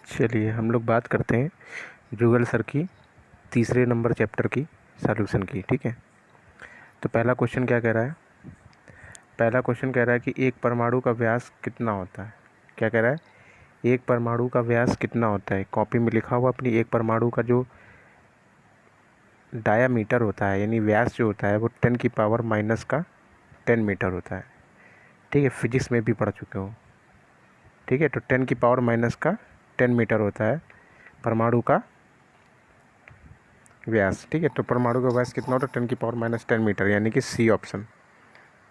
चलिए हम लोग बात करते हैं जुगल सर की तीसरे नंबर चैप्टर की सॉल्यूशन की। ठीक है, तो पहला क्वेश्चन क्या कह रहा है? पहला क्वेश्चन कह रहा है कि एक परमाणु का व्यास कितना होता है। क्या कह रहा है? एक परमाणु का व्यास कितना होता है। कॉपी में लिखा हुआ अपनी, एक परमाणु का जो डायामीटर होता है यानी व्यास जो होता है वो 10⁻⁻10 मीटर होता है। ठीक है, फिजिक्स में भी पढ़ चुके हो। ठीक है, तो 10⁻⁻10 मीटर होता है परमाणु का व्यास। ठीक है, तो परमाणु का व्यास कितना होता है? 10⁻⁻10 मीटर, यानी कि सी ऑप्शन।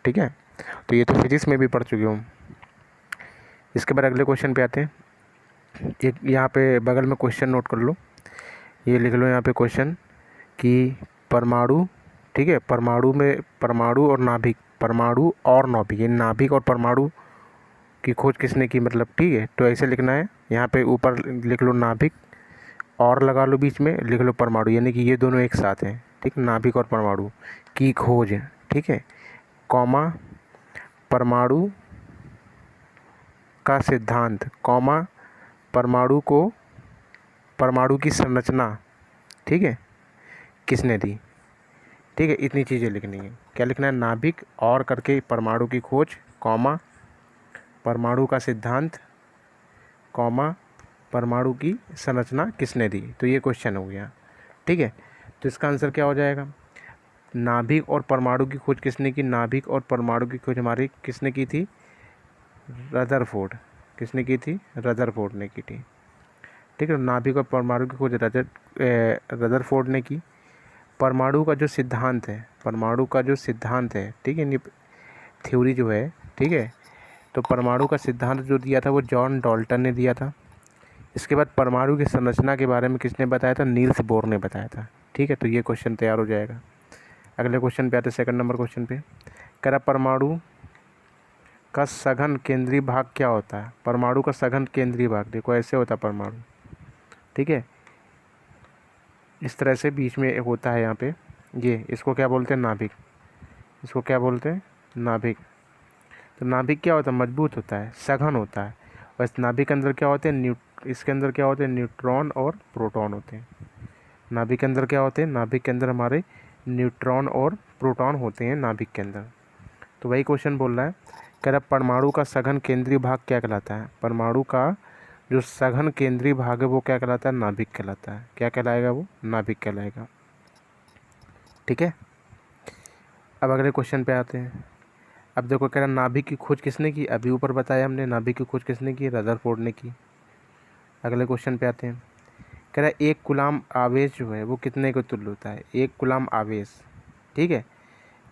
ठीक है, तो ये तो फिजिक्स में भी पढ़ चुके हूँ। इसके बाद अगले क्वेश्चन पे आते हैं। एक यहाँ पे बगल में क्वेश्चन नोट कर लो, ये लिख लो यहाँ पे क्वेश्चन कि परमाणु, ठीक है, परमाणु में परमाणु और नाभिक, परमाणु और नाभिक, ये नाभिक और परमाणु की खोज किसने की, मतलब। ठीक है, तो ऐसे लिखना है। यहाँ पे ऊपर लिख लो नाभिक और लगा लो, बीच में लिख लो परमाणु, यानी कि ये दोनों एक साथ हैं। ठीक, नाभिक और परमाणु की खोज। ठीक है, कॉमा परमाणु का सिद्धांत, कॉमा परमाणु को, परमाणु की संरचना, ठीक है, किसने दी। ठीक है, इतनी चीज़ें लिखनी है। क्या लिखना है? नाभिक और करके परमाणु की खोज, कॉमा परमाणु का सिद्धांत, कॉमा परमाणु की संरचना किसने दी। तो ये क्वेश्चन हो गया। ठीक है, तो इसका आंसर क्या हो जाएगा? नाभिक और परमाणु की खोज किसने की? नाभिक और परमाणु की खोज हमारी किसने की थी? रदरफोर्ड। किसने की थी? रदरफोर्ड ने की थी। ठीक है, नाभिक और परमाणु की खोज रदरफोर्ड ने की। परमाणु का जो सिद्धांत है, परमाणु का जो सिद्धांत है, ठीक है, थ्योरी जो है, ठीक है, तो परमाणु का सिद्धांत जो दिया था वो जॉन डाल्टन ने दिया था। इसके बाद परमाणु की संरचना के बारे में किसने बताया था? नील्स बोर ने बताया था। ठीक है, तो ये क्वेश्चन तैयार हो जाएगा। अगले क्वेश्चन पे आते हैं, सेकंड नंबर क्वेश्चन पे। कह रहा परमाणु का सघन केंद्रीय भाग क्या होता है। परमाणु का सघन केंद्रीय भाग देखो ऐसे होता है परमाणु। ठीक है, इस तरह से बीच में होता है यहाँ पे, ये इसको क्या बोलते हैं? नाभिक। इसको क्या बोलते हैं? नाभिक। तो नाभिक क्या होता है? मजबूत होता है, सघन होता है। और इस नाभिक के अंदर क्या होते हैं? इसके अंदर क्या होते हैं? न्यूट्रॉन और प्रोटॉन होते हैं। नाभिक के अंदर क्या होते हैं? नाभिक के अंदर हमारे न्यूट्रॉन और प्रोटॉन होते हैं नाभिक के अंदर। तो वही क्वेश्चन बोल रहा है, कह रहा परमाणु का सघन केंद्रीय भाग क्या कहलाता है। परमाणु का जो सघन केंद्रीय भाग है वो क्या कहलाता है? नाभिक कहलाता है। क्या कहलाएगा? वो नाभिक कहलाएगा। ठीक है, अब अगले क्वेश्चन पे आते हैं। अब देखो, कह रहा नाभिक की खोज किसने की? अभी ऊपर बताया हमने, नाभिक की खोज किसने की? रदरफोर्ड ने की। अगले क्वेश्चन पे आते हैं। कह रहा एक कूलाम आवेश जो है वो कितने के तुल्य होता है? एक कूलाम आवेश, ठीक है,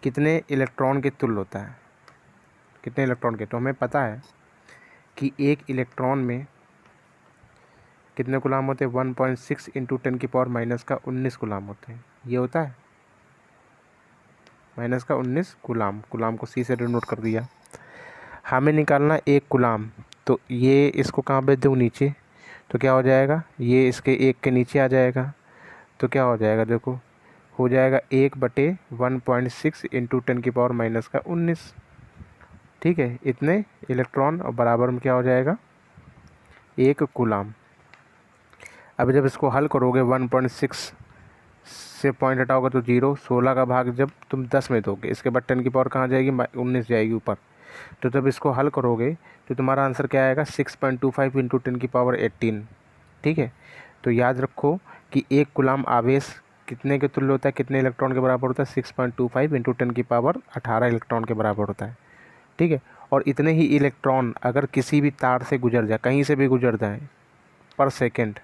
कितने इलेक्ट्रॉन के तुल्य होता है? कितने इलेक्ट्रॉन के? तो हमें पता है कि एक इलेक्ट्रॉन में कितने कूलाम होते हैं? 1.6 इंटू 10⁻⁻19 कूलाम होते हैं। ये होता है -19 कूलाम। कूलाम को सी से डिनोट कर दिया। हमें निकालना एक कूलाम, तो ये इसको कहाँ भेज दूँ? नीचे। तो क्या हो जाएगा? ये इसके एक के नीचे आ जाएगा। तो क्या हो जाएगा? देखो, हो जाएगा 1/1.6 इंटू 10⁻⁻19। ठीक है, इतने इलेक्ट्रॉन और बराबर में क्या हो जाएगा? एक कूलाम। अब जब इसको हल करोगे 1.6 से पॉइंट हटाओगे तो 0, 16 का भाग जब तुम 10 में दोगे, इसके बाद 10 की पावर कहाँ जाएगी? 19 जाएगी ऊपर। तो जब इसको हल करोगे तो तुम्हारा आंसर क्या आएगा? 6.25 इंटू 10⁻18। ठीक है, तो याद रखो कि एक कूलाम आवेश कितने के तुल्य होता है? कितने इलेक्ट्रॉन के बराबर होता है? 6.25 इंटू 10⁻18 इलेक्ट्रॉन के बराबर होता है। ठीक है, और इतने ही इलेक्ट्रॉन अगर किसी भी तार से गुजर जाए, कहीं से भी गुजर जाए पर सेकेंड,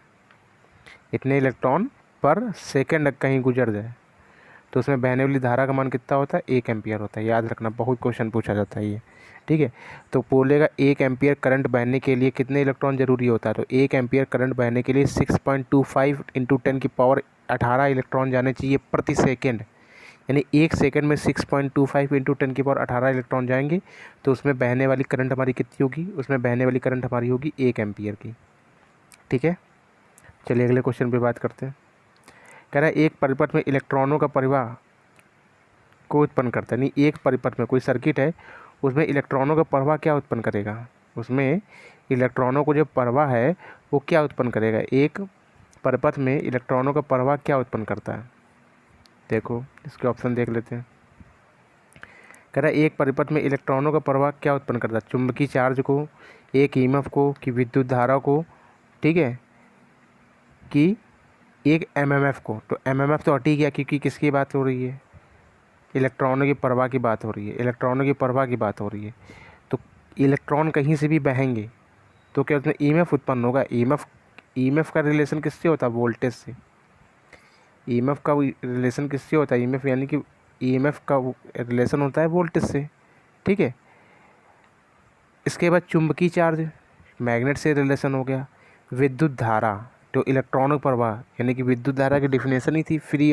इतने इलेक्ट्रॉन पर सेकेंड कहीं गुजर जाए तो उसमें बहने वाली धारा का मान कितना होता है? 1 एम्पियर होता है। याद रखना, बहुत क्वेश्चन पूछा जाता है ये। ठीक है, तो बोलेगा 1 एम्पियर करंट बहने के लिए कितने इलेक्ट्रॉन जरूरी होता है? तो 1 एम्पियर करंट बहने के लिए 6.25 इंटू 10⁻18 इलेक्ट्रॉन जाने चाहिए प्रति सेकेंड। यानी 1 सेकेंड में 6.25 इंटू 10⁻18 इलेक्ट्रॉन जाएंगे, तो उसमें बहने वाली करंट हमारी कितनी होगी? उसमें बहने वाली करंट हमारी होगी 1 एम्पियर की। ठीक है, चलिए अगले क्वेश्चन पे बात करते हैं। कह रहा है एक परिपथ में इलेक्ट्रॉनों का प्रवाह को उत्पन्न करता है। नहीं, एक परिपथ में कोई सर्किट है, उसमें इलेक्ट्रॉनों का प्रवाह क्या उत्पन्न करेगा? उसमें इलेक्ट्रॉनों को जो प्रवाह है वो क्या उत्पन्न करेगा, एक परिपथ में इलेक्ट्रॉनों का प्रवाह क्या उत्पन्न करता है। देखो इसके ऑप्शन देख लेते हैं। कह रहा है एक परिपथ में इलेक्ट्रॉनों का प्रवाह क्या उत्पन्न करता है, चुंबकीय चार्ज को, एक ईएमएफ को, कि विद्युत धारा को, ठीक है, कि एक एमएमएफ को। तो एमएमएफ तो हट ही गया क्योंकि किसकी बात हो रही है, इलेक्ट्रॉनों की प्रवाह की बात हो रही है, इलेक्ट्रॉनों की प्रवाह की बात हो रही है। तो इलेक्ट्रॉन कहीं से भी बहेंगे तो क्या उसमें ईएमएफ उत्पन्न होगा। ईएमएफ का रिलेशन किससे होता है, वोल्टेज से। ईएमएफ का रिलेशन किससे होता है, ईएमएफ यानी कि ईएमएफ का रिलेशन होता है वोल्टेज से, ठीक है। इसके बाद चुंबकीय चार्ज, मैग्नेट से रिलेशन हो गया। विद्युत धारा, जो इलेक्ट्रॉनों का प्रवाह, यानी कि विद्युत धारा की डिफिनेशन ही थी फ्री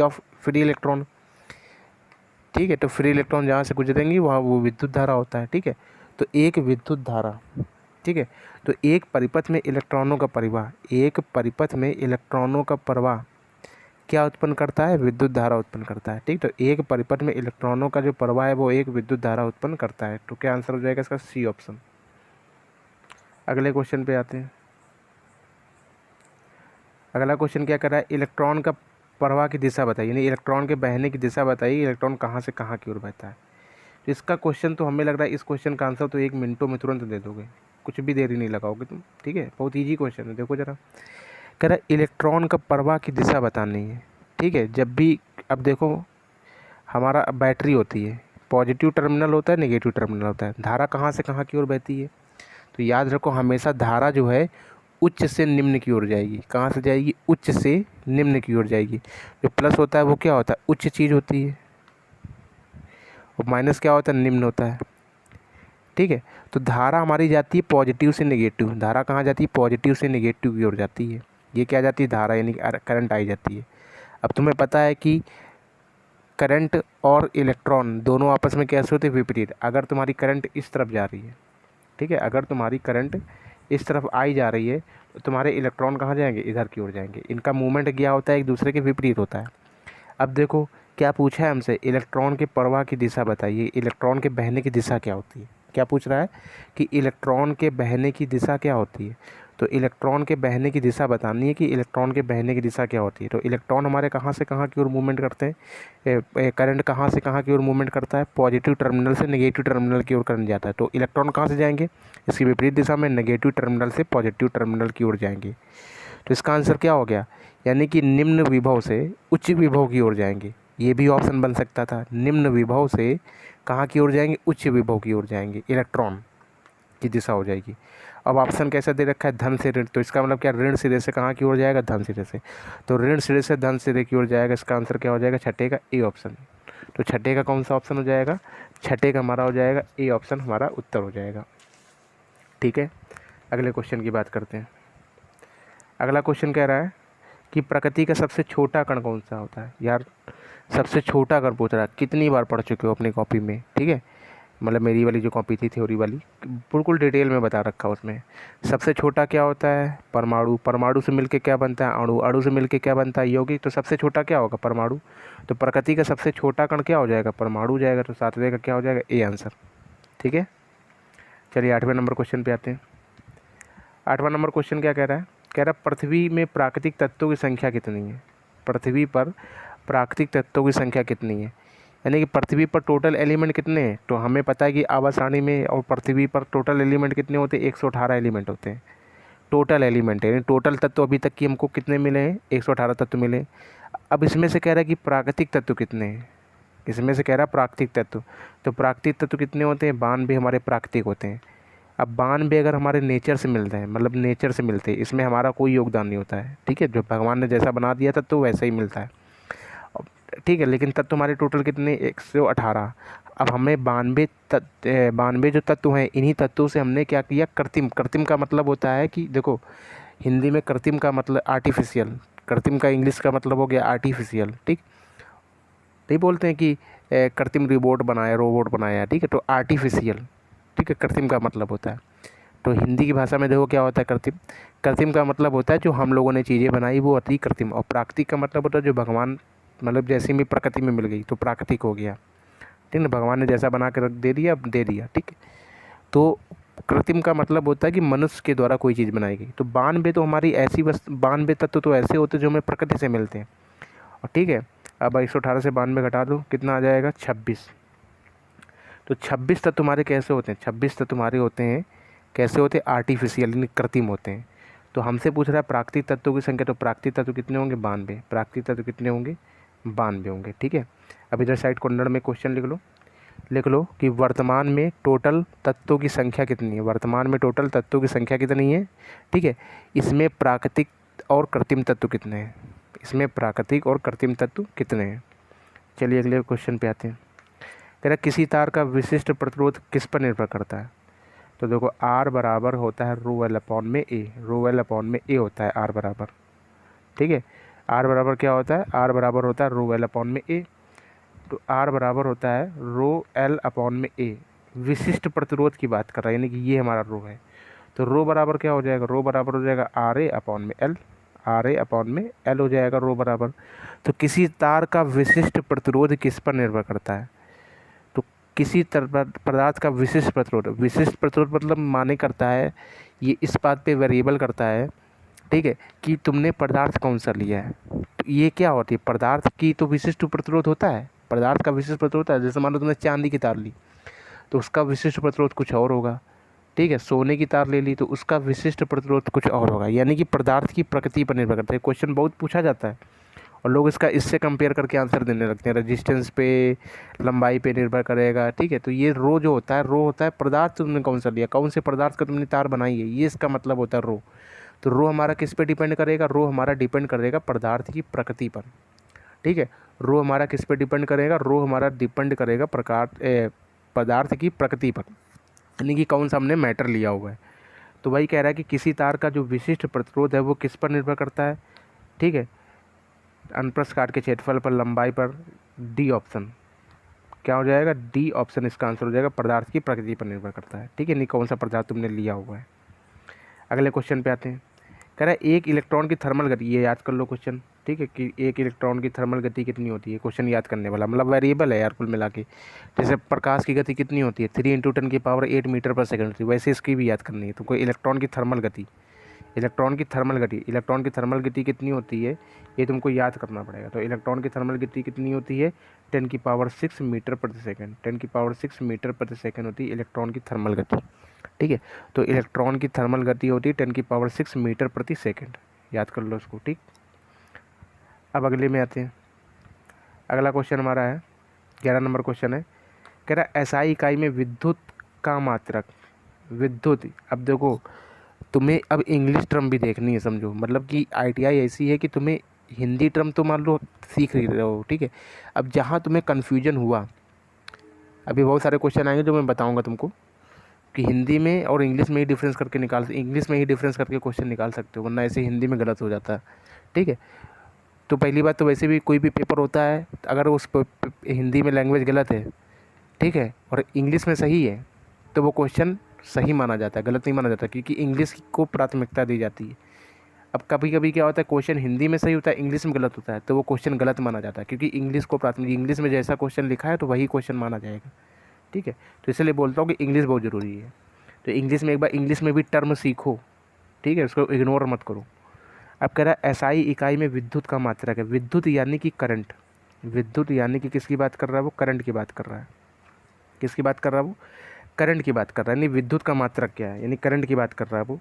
इलेक्ट्रॉन, ठीक है। तो फ्री इलेक्ट्रॉन जहाँ से गुजरेंगी वहाँ वो विद्युत धारा होता है, ठीक है। तो एक विद्युत धारा, ठीक है। तो एक परिपथ में इलेक्ट्रॉनों का प्रवाह, एक परिपथ में इलेक्ट्रॉनों का प्रवाह क्या उत्पन्न करता है, विद्युत धारा उत्पन्न करता है, ठीक। तो एक परिपथ में इलेक्ट्रॉनों का जो प्रवाह है वो एक विद्युत धारा उत्पन्न करता है। तो क्या आंसर हो जाएगा इसका, सी ऑप्शन। अगले क्वेश्चन पे आते हैं। अगला क्वेश्चन क्या कर रहा है, इलेक्ट्रॉन का प्रवाह की दिशा बताइए, यानी इलेक्ट्रॉन के बहने की दिशा बताइए, इलेक्ट्रॉन कहाँ से कहाँ की ओर बहता है। तो इसका क्वेश्चन तो हमें लग रहा है इस क्वेश्चन का आंसर तो 1 मिनटों में तुरंत दे दोगे, कुछ भी देरी नहीं लगाओगे तुम, ठीक है। बहुत ईजी क्वेश्चन है। देखो जरा, कह रहा है इलेक्ट्रॉन का प्रवाह की दिशा बतानी है, ठीक है। जब भी, अब देखो हमारा बैटरी होती है, पॉजिटिव टर्मिनल होता है, नेगेटिव टर्मिनल होता है, धारा कहाँ से कहाँ की ओर बहती है। तो याद रखो हमेशा धारा जो है उच्च से निम्न की ओर जाएगी। कहाँ से जाएगी, उच्च से निम्न की ओर जाएगी। जो प्लस होता है वो क्या होता है, उच्च चीज़ होती है, और माइनस क्या होता है, निम्न होता है, ठीक है। तो धारा हमारी जाती है पॉजिटिव से नेगेटिव, धारा कहाँ जाती है, पॉजिटिव से नेगेटिव की ओर जाती है। ये क्या जाती है, धारा यानी करंट आई जाती है। अब तुम्हें पता है कि करंट और इलेक्ट्रॉन दोनों आपस में कैसे होते हैं, विपरीत। अगर तुम्हारी करंट इस तरफ जा रही है, ठीक है, अगर तुम्हारी करंट इस तरफ आई जा रही है तो तुम्हारे इलेक्ट्रॉन कहाँ जाएंगे, इधर की ओर जाएंगे। इनका मूवमेंट क्या होता है, एक दूसरे के विपरीत होता है। अब देखो क्या पूछा है हमसे, इलेक्ट्रॉन के प्रवाह की दिशा बताइए, इलेक्ट्रॉन के बहने की दिशा क्या होती है। क्या पूछ रहा है कि इलेक्ट्रॉन के बहने की दिशा क्या होती है। तो इलेक्ट्रॉन के बहने की दिशा बतानी है कि इलेक्ट्रॉन के बहने की दिशा क्या होती है। तो इलेक्ट्रॉन हमारे कहाँ से कहाँ की ओर मूवमेंट करते हैं, करंट कहाँ से कहाँ की ओर मूवमेंट करता है, पॉजिटिव टर्मिनल से नेगेटिव टर्मिनल की ओर करंट जाता है। तो इलेक्ट्रॉन कहाँ से जाएंगे, इसकी विपरीत दिशा में, नेगेटिव टर्मिनल से पॉजिटिव टर्मिनल की ओर जाएंगे। तो इसका आंसर क्या हो गया, यानी कि निम्न विभव से उच्च विभव की ओर जाएंगे। ये भी ऑप्शन बन सकता था, निम्न विभव से कहाँ की ओर जाएंगे, उच्च विभव की ओर जाएंगे, इलेक्ट्रॉन की दिशा हो जाएगी। अब ऑप्शन कैसा दे रखा है, धन से ऋण, तो इसका मतलब क्या, ऋण सिरे से कहाँ की ओर जाएगा, धन सिरे से। तो ऋण सिरे से धन सिरे की ओर जाएगा, इसका आंसर क्या हो जाएगा, छठे का ए ऑप्शन। तो छठे का कौन सा ऑप्शन हो जाएगा, छठे का हमारा हो जाएगा ए ऑप्शन, हमारा उत्तर हो जाएगा, ठीक है। अगले क्वेश्चन की बात करते हैं। अगला क्वेश्चन कह रहा है कि प्रकृति का सबसे छोटा कण कौन सा होता है। यार सबसे छोटा कण पूछ रहा है, कितनी बार पढ़ चुके हो अपनी कॉपी में, ठीक है। मतलब मेरी वाली जो कॉपी थी थ्योरी वाली, बिल्कुल डिटेल में बता रखा उसमें। सबसे छोटा क्या होता है, परमाणु। परमाणु से मिलके क्या बनता है, अणु। अणु से मिलके क्या बनता है, यौगिक। तो सबसे छोटा क्या होगा, परमाणु। तो प्रकृति का सबसे छोटा कण क्या हो जाएगा, परमाणु हो जाएगा। तो सातवें का क्या हो जाएगा, ए आंसर, ठीक है। चलिए 8वें नंबर क्वेश्चन पे आते हैं। 8वां नंबर क्वेश्चन क्या कह रहा है, कह रहा है पृथ्वी में प्राकृतिक तत्वों की संख्या कितनी है। पृथ्वी पर प्राकृतिक तत्वों की संख्या कितनी है, यानी कि पृथ्वी पर टोटल एलिमेंट कितने हैं। तो हमें पता है कि आवर्त सारणी में और पृथ्वी पर टोटल एलिमेंट कितने होते हैं, 118 एलिमेंट होते हैं। टोटल एलिमेंट है, यानी टोटल तत्व अभी तक की हमको कितने मिले हैं, 118 तत्व मिले। अब इसमें से कह रहा है कि प्राकृतिक तत्व कितने हैं, इसमें से कह रहा है प्राकृतिक तत्व। तो प्राकृतिक तत्व कितने होते हैं, 92 हमारे प्राकृतिक होते हैं। अब 92 अगर हमारे नेचर से मिलते हैं, मतलब नेचर से मिलते हैं, इसमें हमारा कोई योगदान नहीं होता है, ठीक है। जो भगवान ने जैसा बना दिया था तो वैसा ही मिलता है, ठीक है। लेकिन तत्व हमारे टोटल कितने, 118। अब हमें 92 जो तत्व हैं, इन्हीं तत्वों से हमने क्या किया, कृत्रिम। कृत्रिम का मतलब होता है कि देखो हिंदी में कृत्रिम का मतलब आर्टिफिशियल, कृत्रिम का इंग्लिश का मतलब हो गया आर्टिफिशियल, ठीक। नहीं बोलते हैं कि कृत्रिम रोबोट बनाया, ठीक है। तो आर्टिफिशियल, ठीक है, कृत्रिम का मतलब होता है। तो हिंदी की भाषा में देखो क्या होता है, कृत्रिम। कृत्रिम का मतलब होता है जो हम लोगों ने चीज़ें बनाई वो अति कृत्रिम। और प्राकृतिक का मतलब होता है जो भगवान, मतलब जैसे भी प्रकृति में मिल गई तो प्राकृतिक हो गया, ठीक है। भगवान ने जैसा बना के रख दे दिया, ठीक है। तो कृत्रिम का मतलब होता है कि मनुष्य के द्वारा कोई चीज़ बनाई गई। तो 92 तो हमारी ऐसी 92 तत्व तो ऐसे होते हैं जो हमें प्रकृति से मिलते हैं। और ठीक है, अब 118 से 92 घटा दो, कितना आ जाएगा 26। तो 26 तत्व तुम्हारे कैसे होते हैं? 26 तत्व तुम्हारे होते हैं कैसे होते हैं? आर्टिफिशियल, यानी कृत्रिम होते हैं। तो हमसे पूछ रहा है प्राकृतिक तत्वों की संख्या, तो प्राकृतिक तत्व कितने होंगे? 92। प्राकृतिक तत्व कितने होंगे? 92 होंगे। ठीक है, अब इधर साइड कॉर्नर में क्वेश्चन लिख लो कि वर्तमान में टोटल तत्वों की संख्या कितनी है? वर्तमान में टोटल तत्वों की संख्या कितनी है? ठीक है, इसमें प्राकृतिक और कृत्रिम तत्व कितने हैं? इसमें प्राकृतिक और कृत्रिम तत्व कितने हैं? चलिए अगले क्वेश्चन पे आते हैं। कह रहा किसी तार का विशिष्ट प्रतिरोध किस पर निर्भर करता है? तो देखो R बराबर होता है रो एल अपॉन में ए, रो एल अपॉन में ए होता है R बराबर। ठीक है, R बराबर क्या होता है? R बराबर होता है रो एल अपॉन में ए। तो R बराबर होता है रो एल अपॉन में ए। विशिष्ट प्रतिरोध की बात कर रहा है, यानी कि ये हमारा रो है। तो रो बराबर क्या हो जाएगा? रो बराबर हो जाएगा आर ए अपॉन में एल, आर ए अपॉन में एल हो जाएगा रो बराबर। तो किसी तार का विशिष्ट प्रतिरोध किस पर निर्भर करता है? तो किसी पदार्थ का विशिष्ट प्रतिरोध मतलब माने करता है, ये इस बात पे वेरिएबल करता है, ठीक है, कि तुमने पदार्थ कौन सा लिया है। तो ये क्या होती है? पदार्थ की तो विशिष्ट प्रतिरोध होता है, पदार्थ का विशिष्ट प्रतिरोध होता है। जैसे मान लो तुमने चांदी की तार ली तो उसका विशिष्ट प्रतिरोध कुछ और होगा। ठीक है, सोने की तार ले ली तो उसका विशिष्ट प्रतिरोध कुछ और होगा। यानी कि पदार्थ की प्रकृति पर निर्भर करता है। क्वेश्चन बहुत पूछा जाता है और लोग इसका इससे कंपेयर करके आंसर देने लगते हैं। रेजिस्टेंस पे, लंबाई पे निर्भर करेगा। ठीक है, तो ये रो जो होता है, रो होता है पदार्थ तुमने कौन सा लिया, कौन से पदार्थ का तुमने तार बनाई है, ये इसका मतलब होता है रो। तो रो हमारा किस पे डिपेंड करेगा? रो हमारा डिपेंड करेगा पदार्थ की प्रकृति पर। ठीक है, रो हमारा किस पे डिपेंड करेगा? रो हमारा डिपेंड करेगा पदार्थ की प्रकृति पर, यानी कि कौन सा हमने मैटर लिया हुआ है। तो वही कह रहा है कि किसी तार का जो विशिष्ट प्रतिरोध है वो किस पर निर्भर करता है? ठीक है, अनुप्रस्थ काट के क्षेत्रफल पर, लंबाई पर। डी ऑप्शन क्या हो जाएगा? डी ऑप्शन इसका आंसर हो जाएगा, पदार्थ की प्रकृति पर निर्भर करता है। ठीक है, नहीं कौन सा पदार्थ तुमने लिया हुआ है। अगले क्वेश्चन पे आते हैं। कह रहा है एक इलेक्ट्रॉन की थर्मल गति, ये याद कर लो क्वेश्चन। ठीक है, कि एक इलेक्ट्रॉन की थर्मल गति कितनी होती है? क्वेश्चन याद करने वाला, मतलब वेरिएबल है यार कुल मिला के। जैसे प्रकाश की गति कितनी होती है? 3 × 10⁸ मीटर पर सेकंड थी, वैसे इसकी भी याद करनी है तुमको। इलेक्ट्रॉन की थर्मल गति, इलेक्ट्रॉन की थर्मल गति कितनी होती है ये तुमको याद करना पड़ेगा। तो इलेक्ट्रॉन की थर्मल गति कितनी होती है? 10⁶ मीटर प्रति सेकंड, 10⁶ मीटर प्रति सेकंड होती है इलेक्ट्रॉन की थर्मल गति। ठीक है, तो इलेक्ट्रॉन की थर्मल गति होती है 10⁶ मीटर प्रति सेकंड, याद कर लो उसको। ठीक, अब अगले में आते हैं। अगला क्वेश्चन हमारा है 11 नंबर क्वेश्चन है। कह रहा है एसआई इकाई में विद्युत का मात्रक, विद्युत। अब देखो तुम्हें अब इंग्लिश टर्म भी देखनी है, समझो। मतलब कि आईटीआई ऐसी है कि तुम्हें हिंदी टर्म तो मान लो सीख रहे हो, ठीक है। अब जहाँ तुम्हें कन्फ्यूजन हुआ, अभी बहुत सारे क्वेश्चन आएंगे जो मैं बताऊंगा तुमको कि हिंदी में और इंग्लिश में ही डिफरेंस करके इंग्लिश में ही डिफरेंस करके क्वेश्चन निकाल सकते हो, वरना ऐसे हिंदी में गलत हो जाता है। ठीक है, तो पहली बात तो वैसे भी कोई भी पेपर होता है, अगर उस हिंदी में लैंग्वेज गलत है, ठीक है, और इंग्लिश में सही है, तो वो क्वेश्चन सही माना जाता है, गलत नहीं माना जाता, क्योंकि इंग्लिश को प्राथमिकता दी जाती है। अब कभी कभी क्या होता है, क्वेश्चन हिंदी में सही होता है, इंग्लिश में गलत होता है, तो वो क्वेश्चन गलत माना जाता है, क्योंकि इंग्लिश को प्राथमिकता, इंग्लिश में जैसा क्वेश्चन लिखा है तो वही क्वेश्चन माना जाएगा। ठीक है, तो इसलिए बोलता हूँ कि इंग्लिश बहुत ज़रूरी है। तो इंग्लिश में एक बार इंग्लिश में भी टर्म सीखो, ठीक है, उसको इग्नोर मत करो। अब कह रहा है एसआई इकाई में विद्युत का मात्रक है। विद्युत यानी कि करंट, विद्युत यानी कि किसकी बात कर रहा है? वो करंट की बात कर रहा है। किसकी बात कर रहा है? वो करंट की बात कर रहा है। यानी विद्युत का मात्रक क्या है, यानी करंट की बात कर रहा है वो,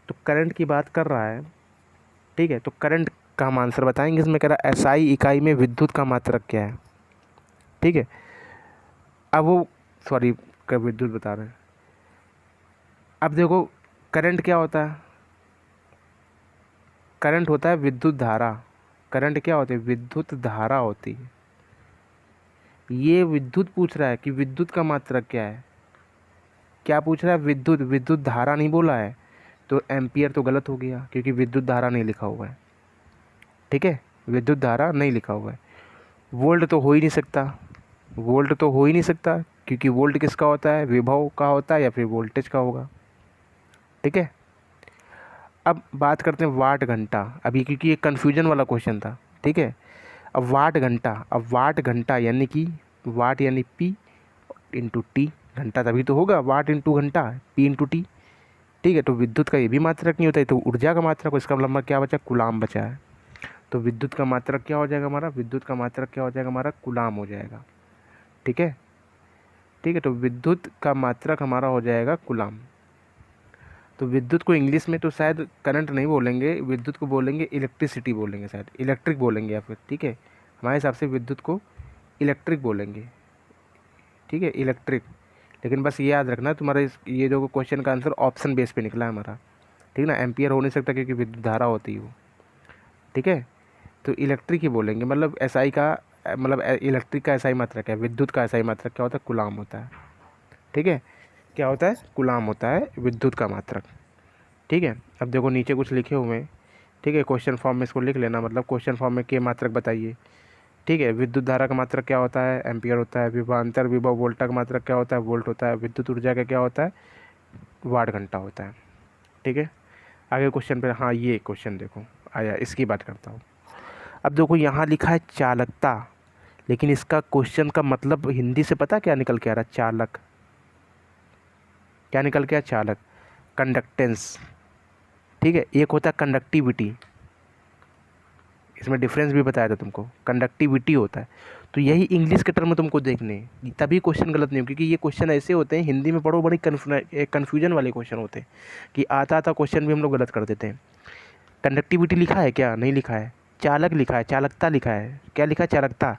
तो करंट की बात कर रहा है। ठीक है, तो करंट का हम आंसर बताएंगे। इसमें कह रहा है एसआई इकाई में विद्युत का मात्रक क्या है। ठीक है, अब वो सॉरी का विद्युत बता रहे हैं। अब देखो करंट क्या होता है? करंट होता है विद्युत धारा। करंट क्या होती है? विद्युत धारा होती है। ये विद्युत पूछ रहा है कि विद्युत का मात्रक क्या है। क्या पूछ रहा है? विद्युत, विद्युत धारा नहीं बोला है, तो एम्पियर तो गलत हो गया, क्योंकि विद्युत धारा नहीं लिखा हुआ है। ठीक है, विद्युत धारा नहीं लिखा हुआ है। वोल्ट तो हो ही नहीं सकता, वोल्ट तो हो ही नहीं सकता, क्योंकि वोल्ट किसका होता है? विभव का होता है या फिर वोल्टेज का होगा। ठीक है, अब बात करते हैं वाट घंटा। अभी क्योंकि ये कन्फ्यूजन वाला क्वेश्चन था, ठीक है। अब वाट घंटा, अब वाट घंटा यानी कि वाट यानी P × T, घंटा तभी तो होगा, वाट इंटू घंटा, पी इंटू टी। ठीक है, तो विद्युत का ये भी मात्रक नहीं होता है, तो ऊर्जा का मात्रक, इसका मतलब क्या बचा, कूलाम बचा है। तो विद्युत का मात्रक क्या हो जाएगा हमारा, विद्युत का मात्रक क्या हो जाएगा हमारा, कूलाम हो जाएगा। ठीक है, ठीक है, तो विद्युत का मात्रक हमारा हो जाएगा कूलाम। तो विद्युत को इंग्लिश में तो शायद करंट नहीं बोलेंगे, विद्युत को बोलेंगे इलेक्ट्रिसिटी बोलेंगे, शायद इलेक्ट्रिक बोलेंगे या फिर। ठीक है, हमारे हिसाब से विद्युत को इलेक्ट्रिक बोलेंगे। ठीक है, इलेक्ट्रिक। लेकिन बस ये याद रखना, तुम्हारा ये जो क्वेश्चन का आंसर ऑप्शन बेस पे निकला है हमारा। ठीक ना, एम्पियर हो नहीं सकता क्योंकि विद्युत धारा होती है वो। ठीक है, तो इलेक्ट्रिक ही बोलेंगे, मतलब एसआई का, मतलब इलेक्ट्रिक का एसआई मात्रक है, विद्युत का एसआई मात्रक क्या होता है, कूलाम होता है। ठीक है, क्या होता है, कूलाम होता है विद्युत का मात्रक। ठीक है, अब देखो नीचे कुछ लिखे हुए हैं। ठीक है, क्वेश्चन फॉर्म में इसको लिख लेना, मतलब क्वेश्चन फॉर्म में के मात्रक बताइए। ठीक है, विद्युत धारा का मात्रक क्या होता है, एम्पियर होता है। विभवांतर विभव वोल्टा का मात्रक क्या होता है, वोल्ट होता है। विद्युत ऊर्जा का क्या होता है, वाट घंटा होता है। ठीक है, आगे क्वेश्चन पे, हाँ ये क्वेश्चन देखो आया, इसकी बात करता हूँ। अब देखो यहाँ लिखा है चालकता, लेकिन इसका क्वेश्चन का मतलब हिंदी से पता क्या निकल के आ रहा है, चालक। क्या निकल के आया, चालक, कंडक्टेंस। ठीक है, एक होता है कंडक्टिविटी, इसमें डिफरेंस भी बताया था तुमको, कंडक्टिविटी होता है। तो यही इंग्लिश के टर्म में तुमको देखने हैं, तभी क्वेश्चन गलत नहीं हो, क्योंकि ये क्वेश्चन ऐसे होते हैं हिंदी में पढ़ो, बड़ी कन्फ्यूजन वाले क्वेश्चन होते हैं कि आता क्वेश्चन भी हम लोग गलत कर देते हैं। कंडक्टिविटी लिखा है क्या, नहीं लिखा है, चालक लिखा है, चालकता लिखा है, क्या लिखा है, चालकता।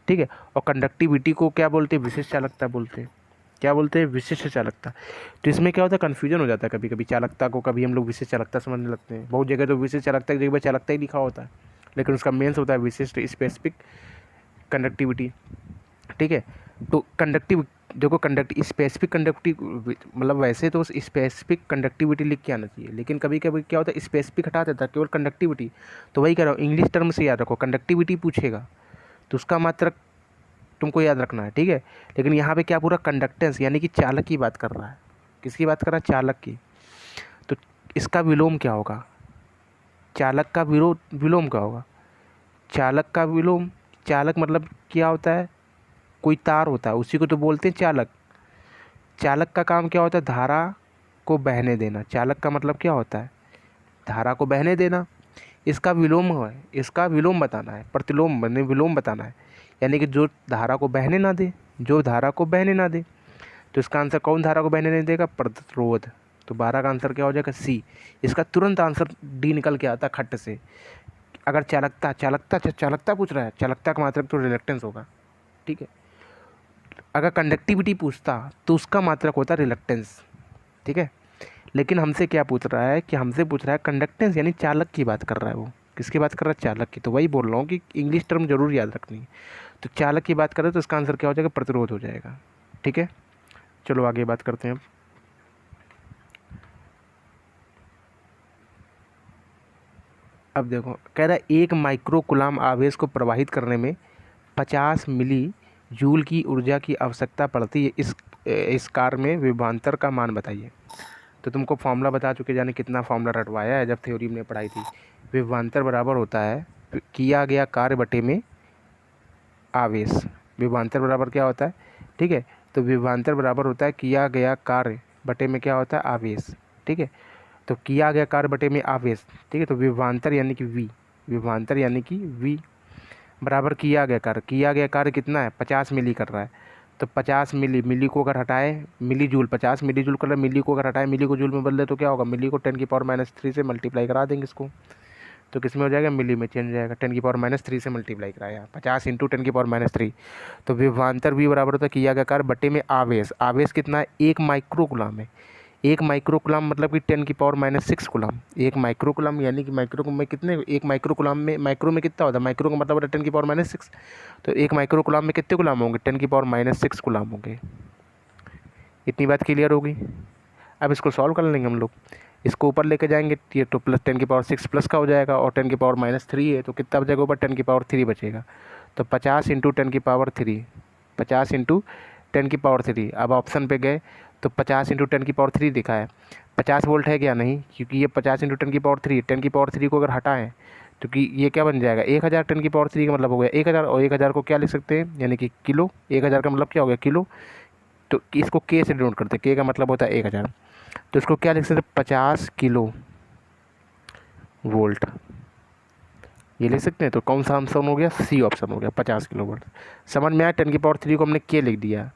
ठीक है, और कंडक्टिविटी को क्या बोलते हैं, विशिष्ट चालकता बोलते हैं। क्या बोलते हैं, विशिष्ट चालकता। तो इसमें क्या होता है, कन्फ्यूजन हो जाता है कभी कभी, चालकता को कभी हम लोग विशिष्ट चालकता समझने लगते हैं। बहुत जगह तो विशिष्ट चालकता की जगह चालकता ही लिखा होता है, लेकिन उसका मेंस होता है विशिष्ट स्पेसिफिक कंडक्टिविटी। ठीक है, तो कंडक्टिव, देखो स्पेसिफिक कंडक्टिव, मतलब वैसे तो स्पेसिफिक कंडक्टिविटी लिख के आना चाहिए, लेकिन कभी कभी क्या होता है स्पेसिफिक हटा देता है, केवल कंडक्टिविटी। तो वही कह रहा हूँ, इंग्लिश टर्म से याद रखो, कंडक्टिविटी पूछेगा तो उसका मात्रक तुमको याद रखना है। ठीक है, लेकिन यहाँ पे क्या पूरा कंडक्टेंस यानी कि चालक की बात कर रहा है। किसकी बात कर रहा है, चालक की। तो इसका विलोम क्या होगा, चालक का विलोम क्या होगा, चालक का विलोम। चालक मतलब क्या होता है, कोई तार होता है उसी को तो बोलते हैं चालक। चालक का काम क्या होता है, धारा को बहने देना। चालक का मतलब क्या होता है, धारा को बहने देना। इसका विलोम है, इसका विलोम बताना है, प्रतिलोम बने विलोम बताना है, यानी कि जो धारा को बहने ना दे, जो धारा को बहने ना दे। तो इसका आंसर कौन धारा को बहने नहीं देगा, प्रतिरोध। तो 12 का आंसर क्या हो जाएगा, सी। इसका तुरंत आंसर डी निकल के आता खट्ट से। अगर चालकता चालकता चालकता पूछ रहा है, चालकता का मात्रक तो रिलक्टेंस होगा। ठीक है, अगर कंडक्टिविटी पूछता तो उसका मात्रक होता रिलक्टेंस। ठीक है, लेकिन हमसे क्या पूछ रहा है, कि हमसे पूछ रहा है कंडक्टेंस, यानी चालक की बात कर रहा है वो। किसकी बात कर रहा है, चालक की। तो वही बोल रहा हूँ कि इंग्लिश टर्म जरूर याद रखनी है। तो चालक की बात करें तो इसका आंसर क्या हो जाएगा, प्रतिरोध हो जाएगा। ठीक है, चलो आगे बात करते हैं। अब देखो कह रहा है 1 माइक्रो कूलाम आवेश को प्रवाहित करने में 50 मिली जूल की ऊर्जा की आवश्यकता पड़ती है। इस कार्य में विभवांतर का मान बताइए। तो तुमको फॉर्मूला बता चुके, जाने कितना फॉर्मूला रटवाया है जब थ्योरी में पढ़ाई थी। विभवांतर बराबर होता है किया गया कार्य बटे में आवेश। विभवांतर बराबर क्या होता है, ठीक है, तो विभवांतर बराबर होता है किया गया कार्य बटे में क्या होता है, आवेश। ठीक है, तो किया गया कार्य बटे में आवेश। ठीक है, तो विभवांतर यानी कि वी, विभवांतर यानी कि वी बराबर किया गया कार्य कितना है, 50 मिली कर रहा है। तो 50 मिली, मिली को अगर हटाए, मिली जूल, 50 मिली जूल कर रहा है, मिली को अगर हटाए, मिली को जूल में बदले तो क्या होगा, मिली को 10⁻³ से मल्टीप्लाई करा देंगे इसको। तो किस में हो जाएगा, मिली में चेंज हो जाएगा, 10⁻³ से मल्टीप्लाई कराया, 50 इंटू 10⁻³। तो विभवांतर वी बराबर होता है किया गया कार्य बटे में आवेश। आवेश कितना है, 1 माइक्रो कूलाम है। 1 माइक्रो कूलाम मतलब कि 10⁻⁶ कूलाम। 1 माइक्रो कूलाम यानी कि माइक्रो में कितने, 1 माइक्रो कूलाम में, माइक्रो में कितना होता है, माइक्रो का मतलब होता है 10⁻⁶। तो 1 माइक्रो कूलाम में कितने कूलाम होंगे, 10⁻⁶ कूलाम होंगे। इतनी बात क्लियर होगी। अब इसको सॉल्व कर लेंगे हम लोग, इसको ऊपर लेके जाएंगे, ये तो प्लस 10⁻⁶ प्लस का हो जाएगा, और 10⁻³ है तो कितना बचेगा ऊपर, 10⁻³ बचेगा। तो 50 इंटू 10⁻³, 50 इंटू 10⁻³। अब ऑप्शन पे गए तो 50 इंटू 10⁻³ दिखा है, 50 वोल्ट है क्या, नहीं, क्योंकि ये 50 इंटू 10⁻³ 10⁻³ को अगर हटाएं तो कि ये क्या बन जाएगा, 1000 10⁻³ का मतलब हो गया 1000, और 1000 को क्या लिख सकते हैं, यानी कि किलो। 1000 का मतलब क्या हो गया, किलो। तो इसको के से डिनोट करते हैं, के का मतलब होता है 1000। तो इसको क्या लिख सकते हैं, 50 किलो वोल्ट, ये लिख सकते हैं। तो कौन सा ऑप्शन हो गया, सी ऑप्शन हो गया, 50 किलो वोल्ट। समझ में आया, 10⁻³ को हमने के लिख दिया,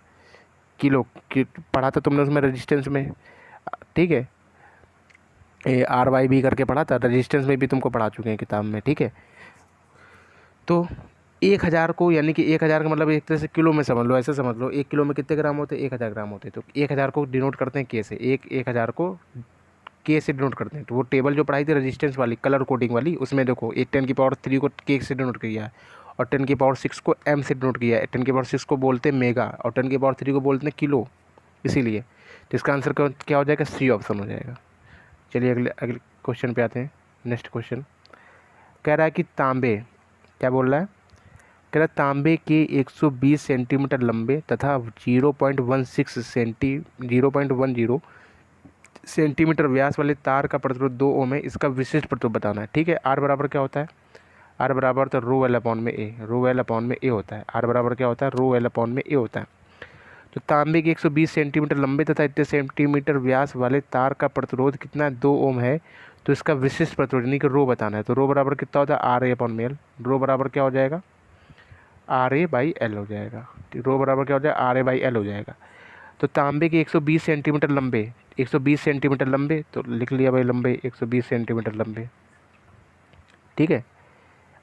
किलो कि पढ़ा था तुमने उसमें रेजिस्टेंस में, ठीक है, RYB करके पढ़ा था, रेजिस्टेंस में भी तुमको पढ़ा चुके हैं किताब में, ठीक है। तो 1000 को, यानी कि 1000 का मतलब एक तरह से किलो में समझ लो, ऐसे समझ लो 1 किलो में कितने ग्राम होते हैं, 1000 ग्राम होते हैं। तो 1000 को डिनोट करते हैं के से, 1000 को के से डिनोट करते हैं। तो वो टेबल जो पढ़ाई थी रेजिस्टेंस वाली, कलर कोडिंग वाली, उसमें देखो 10⁻³ को के से डिनोट किया है, और 10⁻6 को एम से डिनोट किया है। 10⁻6 को बोलते हैं मेगा, और 10⁻³ को बोलते हैं किलो, इसीलिए। तो इसका आंसर क्या हो जाएगा, सी ऑप्शन हो जाएगा। चलिए अगले अगले क्वेश्चन पे आते हैं। नेक्स्ट क्वेश्चन कह रहा है कि तांबे, क्या बोल रहा है, कह रहा है तांबे के 120 सेंटीमीटर लंबे तथा 0.10 सेंटीमीटर व्यास वाले तार का प्रतिरोध 2 ओम है, इसका विशिष्ट प्रतिरोध बताना है, ठीक है। आर बराबर क्या होता है, आर बराबर तो रो एल अपॉन में ए, रो एल अपॉन में ए होता है। आर बराबर क्या होता है, रो एल अपॉन में ए होता है। तो तांबे के 120 सेंटीमीटर लंबे तथा इतने सेंटीमीटर व्यास वाले तार का प्रतिरोध कितना है, 2 ओम है। तो इसका विशिष्ट प्रतिरोध यानी कि रो बताना है। तो रो बराबर कितना होता है, आर ए अपॉन में एल। रो बराबर क्या हो जाएगा, आर ए बाई एल हो जाएगा। रो बराबर क्या हो जाएगा, आर ए बाई एल हो जाएगा। तो तांबे के 120 सेंटीमीटर लंबे, 120 सेंटीमीटर लंबे, तो लिख लिया भाई लंबे, 120 सेंटीमीटर लंबे, ठीक है।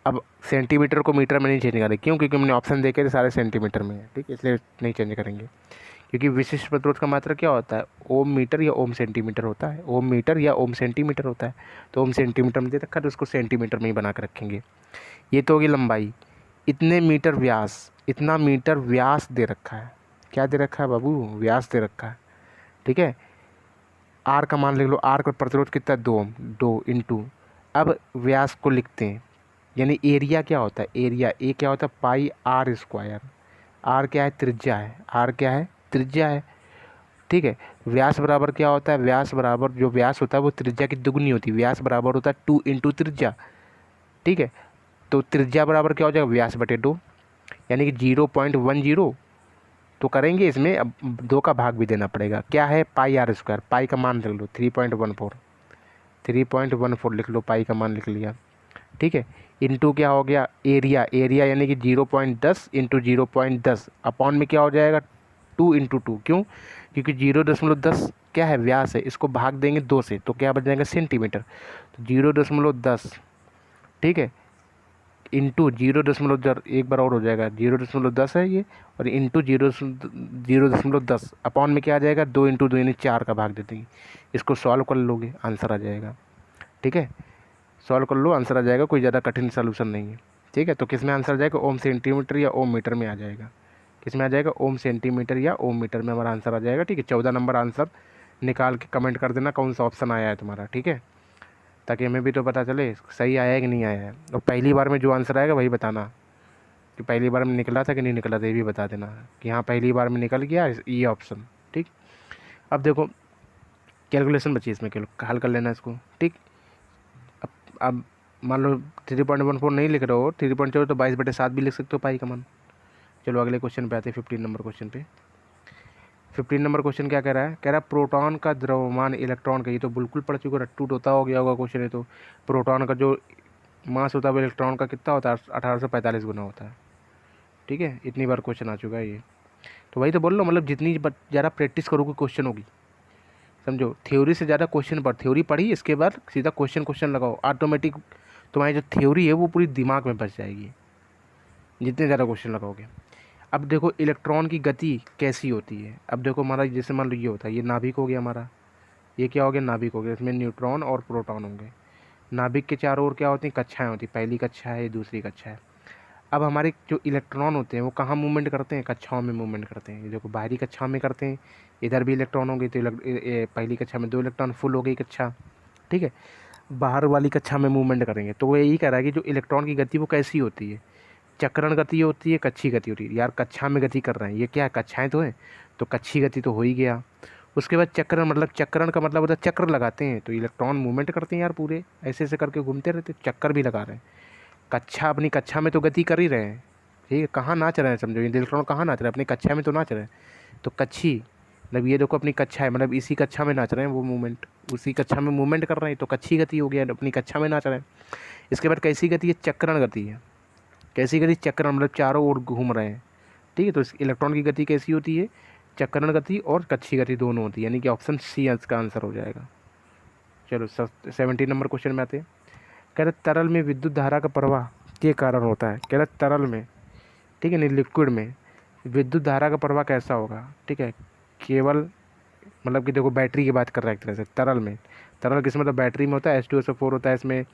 अब सेंटीमीटर को मीटर में नहीं चेंज करेंगे, क्यों, क्योंकि हमने ऑप्शन देखे थे सारे सेंटीमीटर में है, ठीक है, इसलिए नहीं चेंज करेंगे। क्योंकि विशिष्ट प्रतिरोध का मात्रा क्या होता है, ओम मीटर या ओम सेंटीमीटर होता है, ओम मीटर या ओम सेंटीमीटर होता है। तो ओम सेंटीमीटर में दे रखा है, तो उसको सेंटीमीटर में ही बना कर रखेंगे। ये तो होगी लंबाई, इतने मीटर व्यास, इतना मीटर व्यास दे रखा है, क्या दे रखा है बाबू, व्यास दे रखा है, ठीक है। आर का मान लिख लो, आर का प्रतिरोध कितना है, 2 ओम, 2 इंटू, अब व्यास को लिखते हैं, यानी एरिया क्या होता है, एरिया ए क्या होता है, पाई आर स्क्वायर। आर क्या है, त्रिज्या है, आर क्या है, त्रिज्या है, ठीक है। व्यास बराबर क्या होता है, व्यास बराबर, जो व्यास होता है वो त्रिज्या की दुगनी होती है, व्यास बराबर होता है 2 इंटू त्रिज्या, ठीक है। तो त्रिज्या बराबर क्या हो जाएगा, व्यास बटे 2, यानी कि 0.10। तो करेंगे इसमें, अब 2 का भाग भी देना पड़ेगा, क्या है, पाई आर स्क्वायर, पाई का मान लिख लो 3.14, 3.14 लिख लो, पाई का मान लिख लिया, ठीक है। इंटू क्या हो गया, एरिया, एरिया यानी कि 0.10 इंटू 0.10 अपॉन में क्या हो जाएगा, 2 इंटू 2, क्यों, क्योंकि 0.10 क्या है, व्यास है, इसको भाग देंगे 2 से, तो क्या बच जाएगा, सेंटीमीटर। तो 0.10, ठीक है, इंटू 0.10, एक बार और हो जाएगा, 0.10 है ये, और इंटू 0.10 अपॉन में क्या आ जाएगा, 2 इंटू 2 यानी 4 का भाग दे देंगे। इसको सॉल्व कर लोगे, आंसर आ जाएगा, ठीक है। सॉल्व कर लो, आंसर आ जाएगा, कोई ज़्यादा कठिन सॉल्यूशन नहीं है, ठीक है। तो किस में आंसर आ जाएगा, ओम सेंटीमीटर या ओम मीटर में आ जाएगा, किस में आ जाएगा, ओम सेंटीमीटर या ओम मीटर में हमारा आंसर आ जाएगा, ठीक है। 14 नंबर आंसर निकाल के कमेंट कर देना कौन सा ऑप्शन आया है तुम्हारा, ठीक है, ताकि हमें भी तो पता चले सही आया है कि नहीं आया है। और पहली बार में जो आंसर आएगा वही बताना कि पहली बार में निकला था कि नहीं निकला था, ये भी बता देना कि हाँ पहली बार में निकल गया ये ऑप्शन, ठीक। अब देखो कैलकुलेशन बची इसमें, हल कर लेना इसको, ठीक। अब मान लो 3.14 नहीं लिख रहे हो, 3.4 तो 22/7 भी लिख सकते हो पाई का मान। चलो अगले क्वेश्चन पे आते हैं, 15 नंबर क्वेश्चन पे। 15 नंबर क्वेश्चन क्या कह रहा है, कह रहा है प्रोटॉन का द्रव्यमान इलेक्ट्रॉन का, ये तो बिल्कुल पढ़ चुके, रट्टू टोता हो गया होगा क्वेश्चन है। तो प्रोटॉन का जो मास होता है वो इलेक्ट्रॉन का कितना होता है, 1845 गुना होता है, ठीक है। इतनी बार क्वेश्चन आ चुका है ये, तो वही तो बोल लो, मतलब जितनी ज़्यादा प्रैक्टिस करोगे क्वेश्चन होगी, समझो। थ्योरी से ज़्यादा क्वेश्चन पढ़, थ्योरी पढ़ी, इसके बाद सीधा क्वेश्चन लगाओ, ऑटोमेटिक तुम्हारी जो थ्योरी है वो पूरी दिमाग में बस जाएगी जितने ज़्यादा क्वेश्चन लगाओगे। अब देखो इलेक्ट्रॉन की गति कैसी होती है, अब देखो हमारा जैसे मान लो ये होता है, ये नाभिक हो गया हमारा, ये क्या हो गया, नाभिक हो गया, इसमें न्यूट्रॉन और प्रोटॉन होंगे। नाभिक के चारों ओर क्या होती हैं, कक्षाएँ होती हैं, पहली कक्षा है, दूसरी कक्षा है। अब हमारे जो इलेक्ट्रॉन होते हैं वो कहाँ मूवमेंट करते हैं, कक्षाओं में मूवमेंट करते हैं। ये देखो बाहरी कक्षा में करते हैं, इधर भी इलेक्ट्रॉन होंगे, तो पहली कक्षा में 2 इलेक्ट्रॉन, फुल हो गई कक्षा, ठीक है। बाहर वाली कक्षा में मूवमेंट करेंगे, तो वो यही कह रहा है कि जो इलेक्ट्रॉन की गति वो कैसी होती है, चक्रण गति होती है, कक्षीय गति होती है। यार कक्षा में गति कर रहे हैं, ये क्या है, कक्षाएँ तो हैं, तो कक्षीय गति तो हो ही गया। उसके बाद चक्रण, मतलब चक्रण का मतलब होता है चक्र लगाते हैं, तो इलेक्ट्रॉन मूवमेंट करते हैं यार, पूरे ऐसे ऐसे करके घूमते रहते, चक्कर भी लगा रहे हैं। कक्षा, अपनी कक्षा में तो गति कर ही रहे हैं, ठीक है, कहाँ नाच रहे हैं, समझो, ये इलेक्ट्रॉन कहाँ नाच रहे हैं, अपनी कक्षा में तो नाच रहे हैं। तो कच्छी मतलब ये देखो अपनी कक्षा है, मतलब इसी कक्षा में नाच रहे हैं वो मूवमेंट, उसी कक्षा में मूवमेंट कर रहे हैं, तो कच्छी गति हो गया, अपनी कक्षा में नाच रहे हैं। इसके बाद कैसी गति है, चक्रण गति है। कैसी गति, चक्रण मतलब चारों ओर घूम रहे हैं, ठीक है। तो इस इलेक्ट्रॉन की गति कैसी होती है, चक्रण गति और कच्छी गति दोनों होती है, यानी कि ऑप्शन सी इसका आंसर हो जाएगा। चलो 17 नंबर क्वेश्चन में आते हैं। कह रहे तरल में विद्युत धारा का प्रवाह के कारण होता है। कह रहे तरल में, ठीक है, नहीं लिक्विड में विद्युत धारा का प्रवाह कैसा होगा, ठीक है। केवल मतलब कि देखो बैटरी की बात कर रहा है एक तरह से, तरल में, तरल किस मतलब बैटरी में होता है, H2SO4 होता है, इसमें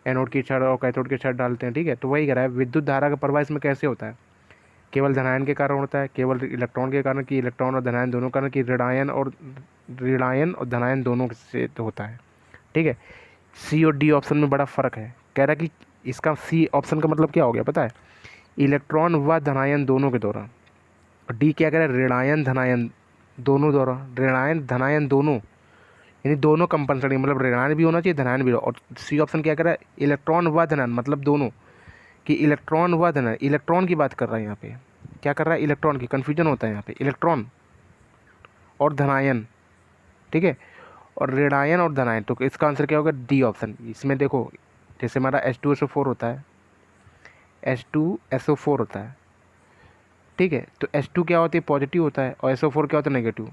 एनोड की छड़ और कैथोड की छड़ डालते हैं, ठीक है। तो वही कह रहा है विद्युत धारा का प्रवाह इसमें कैसे होता है, केवल धनायन के कारण होता है, केवल इलेक्ट्रॉन के कारण, कि इलेक्ट्रॉन और धनायन दोनों कारण, कि ऋणायन और धनायन दोनों से तो होता है, ठीक है। सी और डी ऑप्शन में बड़ा फ़र्क है। कह रहा है कि इसका सी ऑप्शन का मतलब क्या हो गया पता है, इलेक्ट्रॉन व धनायन दोनों के दौरान। और डी क्या कह रहा है, ऋणायन धनायन दोनों दौरान, ऋणायन धनायन दोनों, यानी दोनों कंपलसरी, मतलब ऋणायन भी होना चाहिए धनायन भी। और सी ऑप्शन क्या कह रहा है, इलेक्ट्रॉन व धनायन मतलब दोनों, कि इलेक्ट्रॉन व धनायन, इलेक्ट्रॉन की बात कर रहा है यहाँ पे, क्या कर रहा है, इलेक्ट्रॉन की, कन्फ्यूजन होता है यहाँ पे, इलेक्ट्रॉन और धनायन, ठीक है, और ऋणायन और धनायन। तो इसका आंसर क्या होगा, डी ऑप्शन। इसमें देखो जैसे हमारा H2SO4 होता है, H2SO4 होता है, ठीक है। तो H2 क्या होती है, पॉजिटिव होता है, और SO4 क्या होता है, नेगेटिव,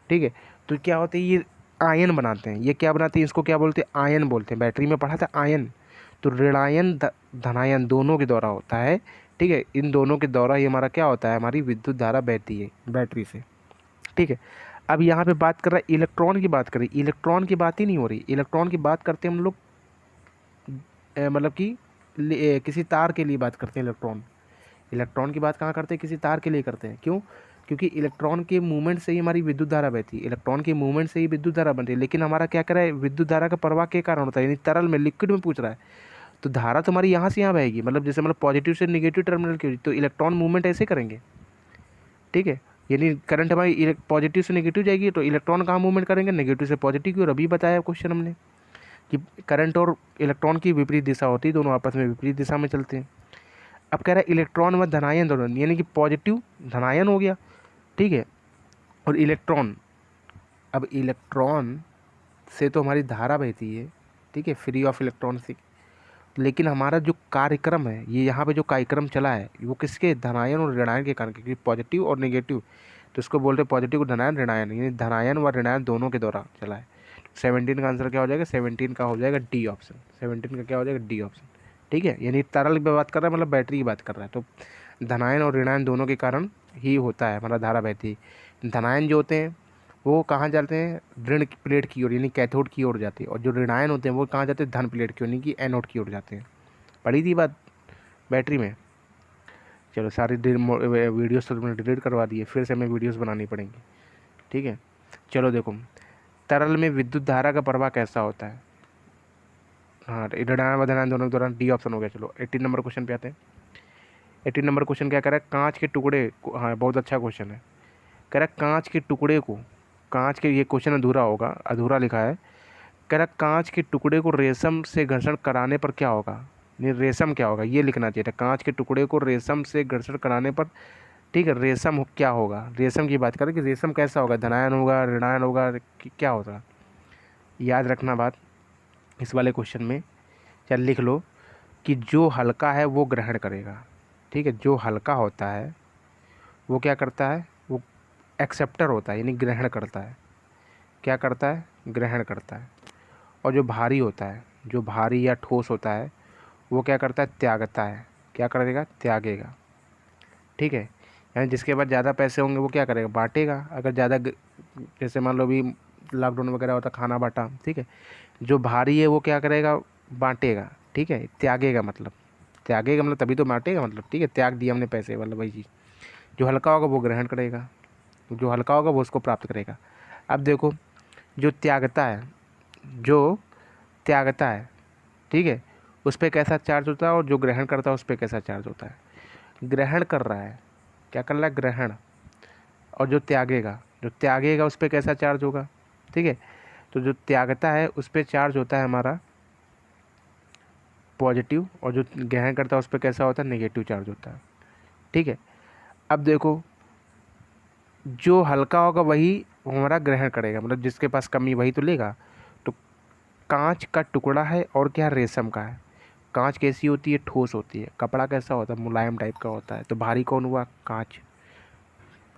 ठीक है। तो क्या होते हैं, ये आयन बनाते हैं, ये क्या बनाते हैं, इसको क्या बोलते हैं, आयन बोलते हैं। बैटरी में पढ़ा था आयन। तो ऋणायन धनायन दोनों के द्वारा होता है, ठीक है। इन दोनों के द्वारा ही हमारा क्या होता है, हमारी विद्युत धारा बहती है बैटरी से, ठीक है। अब यहाँ पे बात कर रहा है इलेक्ट्रॉन की, बात करें, इलेक्ट्रॉन की बात ही नहीं हो रही। इलेक्ट्रॉन की बात करते हैं हम लोग मतलब कि किसी तार के लिए बात करते हैं। इलेक्ट्रॉन, इलेक्ट्रॉन की बात कहाँ करते हैं, किसी तार के लिए करते हैं। क्यों, क्योंकि इलेक्ट्रॉन के मूवमेंट से ही हमारी विद्युत धारा बहती है, इलेक्ट्रॉन के मूवमेंट से ही विद्युत धारा बनती है। लेकिन हमारा क्या कर रहा है, विद्युत धारा का प्रवाह के कारण होता है, यानी तरल में, लिक्विड में पूछ रहा है। तो धारा तो हमारी यहाँ से यहाँ बहेगी, मतलब जैसे मतलब पॉजिटिव से निगेटिव टर्मिनल की, तो इलेक्ट्रॉन मूवमेंट ऐसे करेंगे, ठीक है। यानी करंट हमारी पॉजिटिव से नेगेटिव जाएगी, तो इलेक्ट्रॉन कहाँ मूवमेंट करेंगे, नेगेटिव से पॉजिटिव की। और अभी बताया क्वेश्चन हमने कि करंट और इलेक्ट्रॉन की विपरीत दिशा होती है, दोनों आपस में विपरीत दिशा में चलते हैं। अब कह रहा है इलेक्ट्रॉन व धनायन दोनों, यानी कि पॉजिटिव धनायन हो गया, ठीक है, और इलेक्ट्रॉन। अब इलेक्ट्रॉन से तो हमारी धारा बहती है, ठीक है, फ्री ऑफ इलेक्ट्रॉन से। लेकिन हमारा जो कार्यक्रम है, ये यहाँ पे जो कार्यक्रम चला है, वो किसके, धनायन और ऋणायन के कारण, क्योंकि पॉजिटिव और नेगेटिव, तो इसको बोलते हैं पॉजिटिव धनायन ऋणायन, यानी धनायन व ऋणायन दोनों के द्वारा चला है। 17 का आंसर क्या हो जाएगा, 17 का हो जाएगा डी ऑप्शन। 17 का क्या हो जाएगा, डी ऑप्शन, ठीक है। यानी तरल की बात कर रहा है, मतलब बैटरी की बात कर रहा है। तो धनायन और ऋणायन दोनों के कारण ही होता है हमारा धारा बहती। धनायन जो होते हैं वो कहाँ जाते हैं, ऋण प्लेट की ओर, यानी कैथोड की ओर जाते हैं। और जो ऋणायन होते हैं वो कहाँ जाते हैं, धन प्लेट की ओर, यानी कि एनोड की ओर जाते हैं। पढ़ी थी बात बैटरी में। चलो सारी वीडियोस तो तुमने डिलीट करवा दिए, फिर से हमें वीडियोस बनानी पड़ेंगी, ठीक है। चलो देखो, तरल में विद्युत धारा का प्रवाह कैसा होता है, हाँ, ऋणायन व धनायन दोनों के दौरान, डी ऑप्शन हो गया। चलो 18 नंबर क्वेश्चन पे आते हैं। 18 नंबर क्वेश्चन क्या कर रहा है, कांच के टुकड़े को, हाँ बहुत अच्छा क्वेश्चन है। कह रहा है कांच के टुकड़े को, कांच के, ये क्वेश्चन अधूरा होगा, अधूरा लिखा है। कह रहा है कांच के टुकड़े को रेशम से घर्षण कराने पर क्या होगा, नहीं रेशम क्या होगा, ये लिखना चाहिए था। कांच के टुकड़े को रेशम से घर्षण कराने पर, ठीक है, रेशम क्या होगा, रेशम की बात करें कि रेशम कैसा होगा, धनायन होगा, ऋणायन होगा, क्या होगा। याद रखना बात इस वाले क्वेश्चन में, चल लिख लो कि जो हल्का है वो ग्रहण करेगा, ठीक है। जो हल्का होता है वो क्या करता है, वो एक्सेप्टर होता है, यानी ग्रहण करता है। क्या करता है, ग्रहण करता है। और जो भारी होता है, जो भारी या ठोस होता है, वो क्या करता है, त्यागता है। क्या करेगा, त्यागेगा, ठीक है। यानी जिसके पास ज़्यादा पैसे होंगे वो क्या करेगा, बांटेगा। अगर ज़्यादा जैसे मान लो अभी लॉकडाउन वगैरह होता, खाना बांटा, ठीक है। जो भारी है वो क्या करेगा, बांटेगा, ठीक है। त्यागेगा मतलब, त्यागेगा मतलब तभी तो बांटेगा मतलब, ठीक है। त्याग दिया हमने पैसे वाला वही चीज़। जो हल्का होगा वो ग्रहण करेगा, जो हल्का होगा वो उसको प्राप्त करेगा। अब देखो, जो त्यागता है, जो त्यागता है, ठीक है, उस पर कैसा चार्ज होता है, और जो ग्रहण करता है उस पर कैसा चार्ज होता है। ग्रहण कर रहा है, क्या कर रहा है, ग्रहण। और जो त्यागेगा, जो त्यागेगा उस पर कैसा चार्ज होगा, ठीक है। तो जो त्यागता है उस पर चार्ज होता है हमारा पॉजिटिव, और जो ग्रहण करता है उस पर कैसा होता है, नेगेटिव चार्ज होता है, ठीक है। अब देखो जो हल्का होगा वही हमारा ग्रहण करेगा, मतलब जिसके पास कमी वही तो लेगा। तो कांच का टुकड़ा है और क्या रेशम का है। कांच कैसी होती है, ठोस होती है। कपड़ा कैसा होता है, मुलायम टाइप का होता है। तो भारी कौन हुआ, कांच।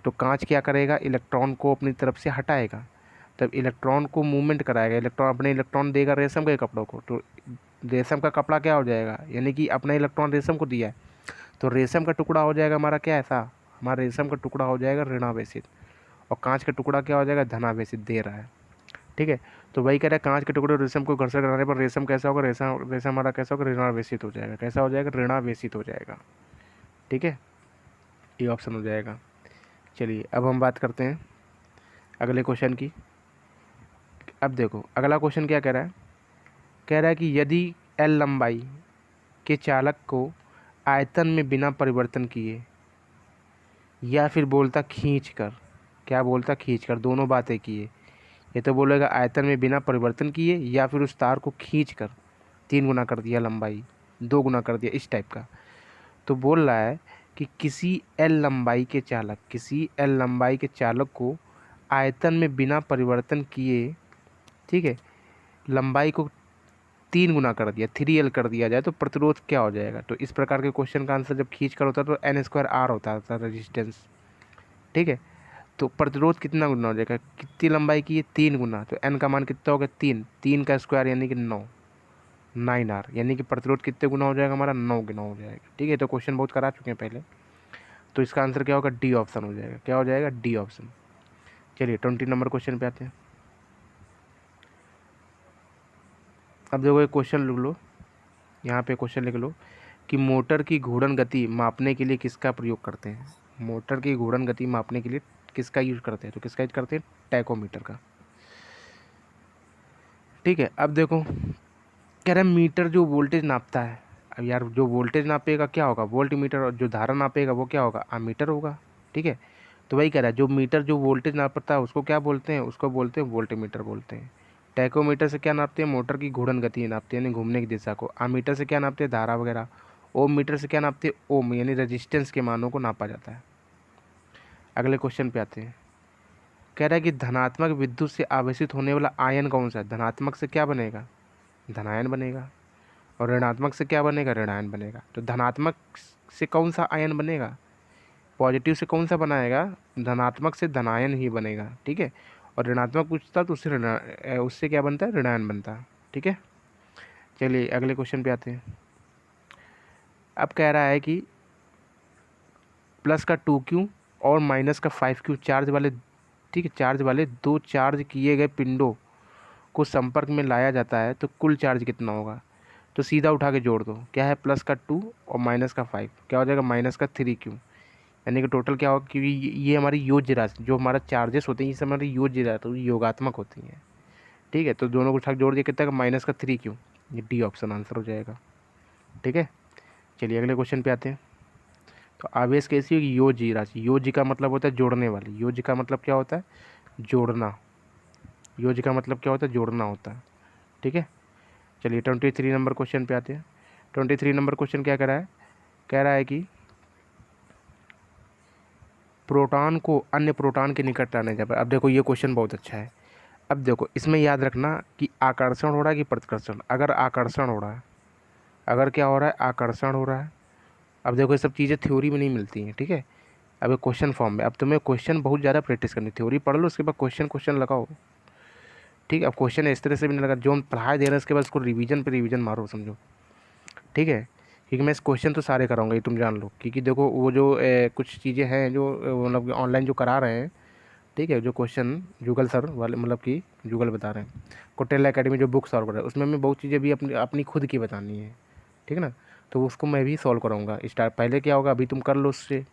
तो कांच क्या करेगा, इलेक्ट्रॉन को अपनी तरफ से हटाएगा, तब इलेक्ट्रॉन को मूवमेंट कराएगा। इलेक्ट्रॉन अपने इलेक्ट्रॉन देगा रेशम के कपड़ों को, तो रेशम का कपड़ा क्या हो जाएगा, यानी कि अपना इलेक्ट्रॉन रेशम को दिया है, तो रेशम का टुकड़ा हो जाएगा हमारा क्या ऐसा, हमारा रेशम का टुकड़ा हो जाएगा ऋणावेशित, और कांच का टुकड़ा क्या हो जाएगा, धनावेशित दे रहा है। ठीक है, तो वही कह रहा है कांच के टुकड़े रेशम को घर्षण कराने पर रेशम कैसा होगा, रेशम रेशम हमारा कैसा होगा, ऋणावेशित हो जाएगा। कैसा हो जाएगा, ऋणावेशित हो जाएगा। ठीक है, ये ऑप्शन हो जाएगा। चलिए अब हम बात करते हैं अगले क्वेश्चन की। अब देखो अगला क्वेश्चन क्या कह रहा है, कह रहा है कि यदि एल लंबाई के चालक को आयतन में बिना परिवर्तन किए, या फिर बोलता खींच कर, क्या बोलता, खींच कर, दोनों बातें किए। ये तो बोलेगा आयतन में बिना परिवर्तन किए, या फिर उस तार को खींच कर 3 गुना कर दिया लंबाई, 2 गुना कर दिया, इस टाइप का। तो बोल रहा है कि किसी एल लंबाई के चालक, किसी एल लंबाई के चालक को आयतन में बिना परिवर्तन किए, ठीक है, लंबाई को 3 गुना कर दिया, 3L कर दिया जाए, तो प्रतिरोध क्या हो जाएगा। तो इस प्रकार के क्वेश्चन का आंसर जब खींच कर होता है तो N² R होता था रेजिस्टेंस। ठीक है, तो प्रतिरोध कितना गुना हो जाएगा, कितनी लंबाई की है, 3 गुना, तो N का मान कितना होगा, 3, 3 का स्क्वायर यानी कि 9, 9R, यानी कि प्रतिरोध कितने गुना हो जाएगा हमारा, 9 गुना हो जाएगा। ठीक है, तो क्वेश्चन बहुत करा चुके हैं पहले, तो इसका आंसर क्या होगा, डी ऑप्शन हो जाएगा। क्या हो जाएगा, डी ऑप्शन। चलिए 20 नंबर क्वेश्चन पे आते हैं। अब देखो एक क्वेश्चन लिख लो, यहाँ पे क्वेश्चन लिख लो कि मोटर की घूर्णन गति मापने के लिए किसका प्रयोग करते हैं। मोटर की घूर्णन गति मापने के लिए किसका यूज करते हैं, तो किसका यूज करते हैं, टैकोमीटर का। ठीक है, अब देखो कह रहा है मीटर जो वोल्टेज नापता है। अब यार जो वोल्टेज नापेगा क्या होगा, वोल्ट मीटर, और जो धारा नापेगा वो क्या होगा, आमीटर होगा। ठीक है, तो वही कह रहा है जो मीटर जो वोल्टेज नापता है उसको क्या बोलते हैं, उसको बोलते हैं वोल्ट मीटर बोलते हैं। टैकोमीटर से क्या नापते हैं, मोटर की घूर्णन गति नापते हैं, यानी घूमने की दिशा को। आमीटर से क्या नापते हैं, धारा वगैरह। ओम मीटर से क्या नापते हैं, ओम यानी रेजिस्टेंस के मानों को नापा जाता है। अगले क्वेश्चन पे आते हैं। कह रहा है कि धनात्मक विद्युत से आवेशित होने वाला आयन कौन सा है। धनात्मक से क्या बनेगा, धनायन बनेगा, और ऋणात्मक से क्या बनेगा, ऋणायन बनेगा। तो धनात्मक से कौन सा आयन बनेगा, पॉजिटिव से कौन सा बनाएगा, धनात्मक से धनायन ही बनेगा। ठीक है, और ऋणात्मक पूछता तो उससे क्या बनता है, ऋणायन बनता है। ठीक है, चलिए अगले क्वेश्चन पे आते हैं। अब कह रहा है कि प्लस का 2Q और माइनस का 5Q चार्ज वाले, ठीक है, चार्ज वाले दो चार्ज किए गए पिंडों को संपर्क में लाया जाता है, तो कुल चार्ज कितना होगा। तो सीधा उठा के जोड़ दो, क्या है, प्लस का 2 और माइनस का 5, क्या हो जाएगा, माइनस का 3Q, यानी कि टोटल क्या होगा, क्योंकि ये हमारी योज्य राशि, जो हमारा चार्जेस होते हैं ये सब हमारी योज्य राशि, योगात्मक होती हैं। ठीक है, तो दोनों को उठा के जोड़ दिया, कितना का, माइनस का 3Q। ये डी ऑप्शन आंसर हो जाएगा। ठीक है, चलिए अगले क्वेश्चन पे आते हैं। तो आवेश कैसी होगी, योज्य राशि। योज्य का मतलब होता है जोड़ने वाली। योज्य का मतलब क्या होता है, जोड़ना। योज्य का मतलब क्या होता है, जोड़ना होता है। ठीक है, चलिए 23 नंबर क्वेश्चन पे आते हैं। 23 नंबर क्वेश्चन क्या कह रहा है, कह रहा है कि प्रोटॉन को अन्य प्रोटॉन के निकट लाने जाए। अब देखो ये क्वेश्चन बहुत अच्छा है। अब देखो इसमें याद रखना कि आकर्षण हो रहा है कि प्रतिकर्षण। अगर आकर्षण हो रहा है, अगर क्या हो रहा है, आकर्षण हो रहा है। अब देखो ये सब चीज़ें थ्योरी में नहीं मिलती हैं। ठीक है, अब ये क्वेश्चन फॉर्म में, अब तुम्हें क्वेश्चन बहुत ज़्यादा प्रैक्टिस करनी, थ्योरी पढ़ लो उसके बाद क्वेश्चन लगाओ। ठीक है, अब क्वेश्चन इस तरह से भी नहीं लगा, जो हम पढ़ाई दे रहे हैं उसके बाद उसको रिवीजन पे रिवीजन मारो, समझो। ठीक है, क्योंकि मैं इस क्वेश्चन तो सारे कराऊंगा, ये तुम जान लो। क्योंकि देखो वो जो कुछ चीज़ें हैं जो मतलब ऑनलाइन जो करा रहे हैं, ठीक है, जो क्वेश्चन जुगल सर वाले, मतलब कि जुगल बता रहे हैं, कोटेला एकेडमी जो बुक सॉल्व कर रहा है, उसमें हमें बहुत चीज़ें भी अपनी अपनी खुद की बतानी है। ठीक है ना, तो उसको मैं भी सॉल्व कराऊंगा। स्टार्ट पहले क्या होगा, अभी तुम कर लो उससे।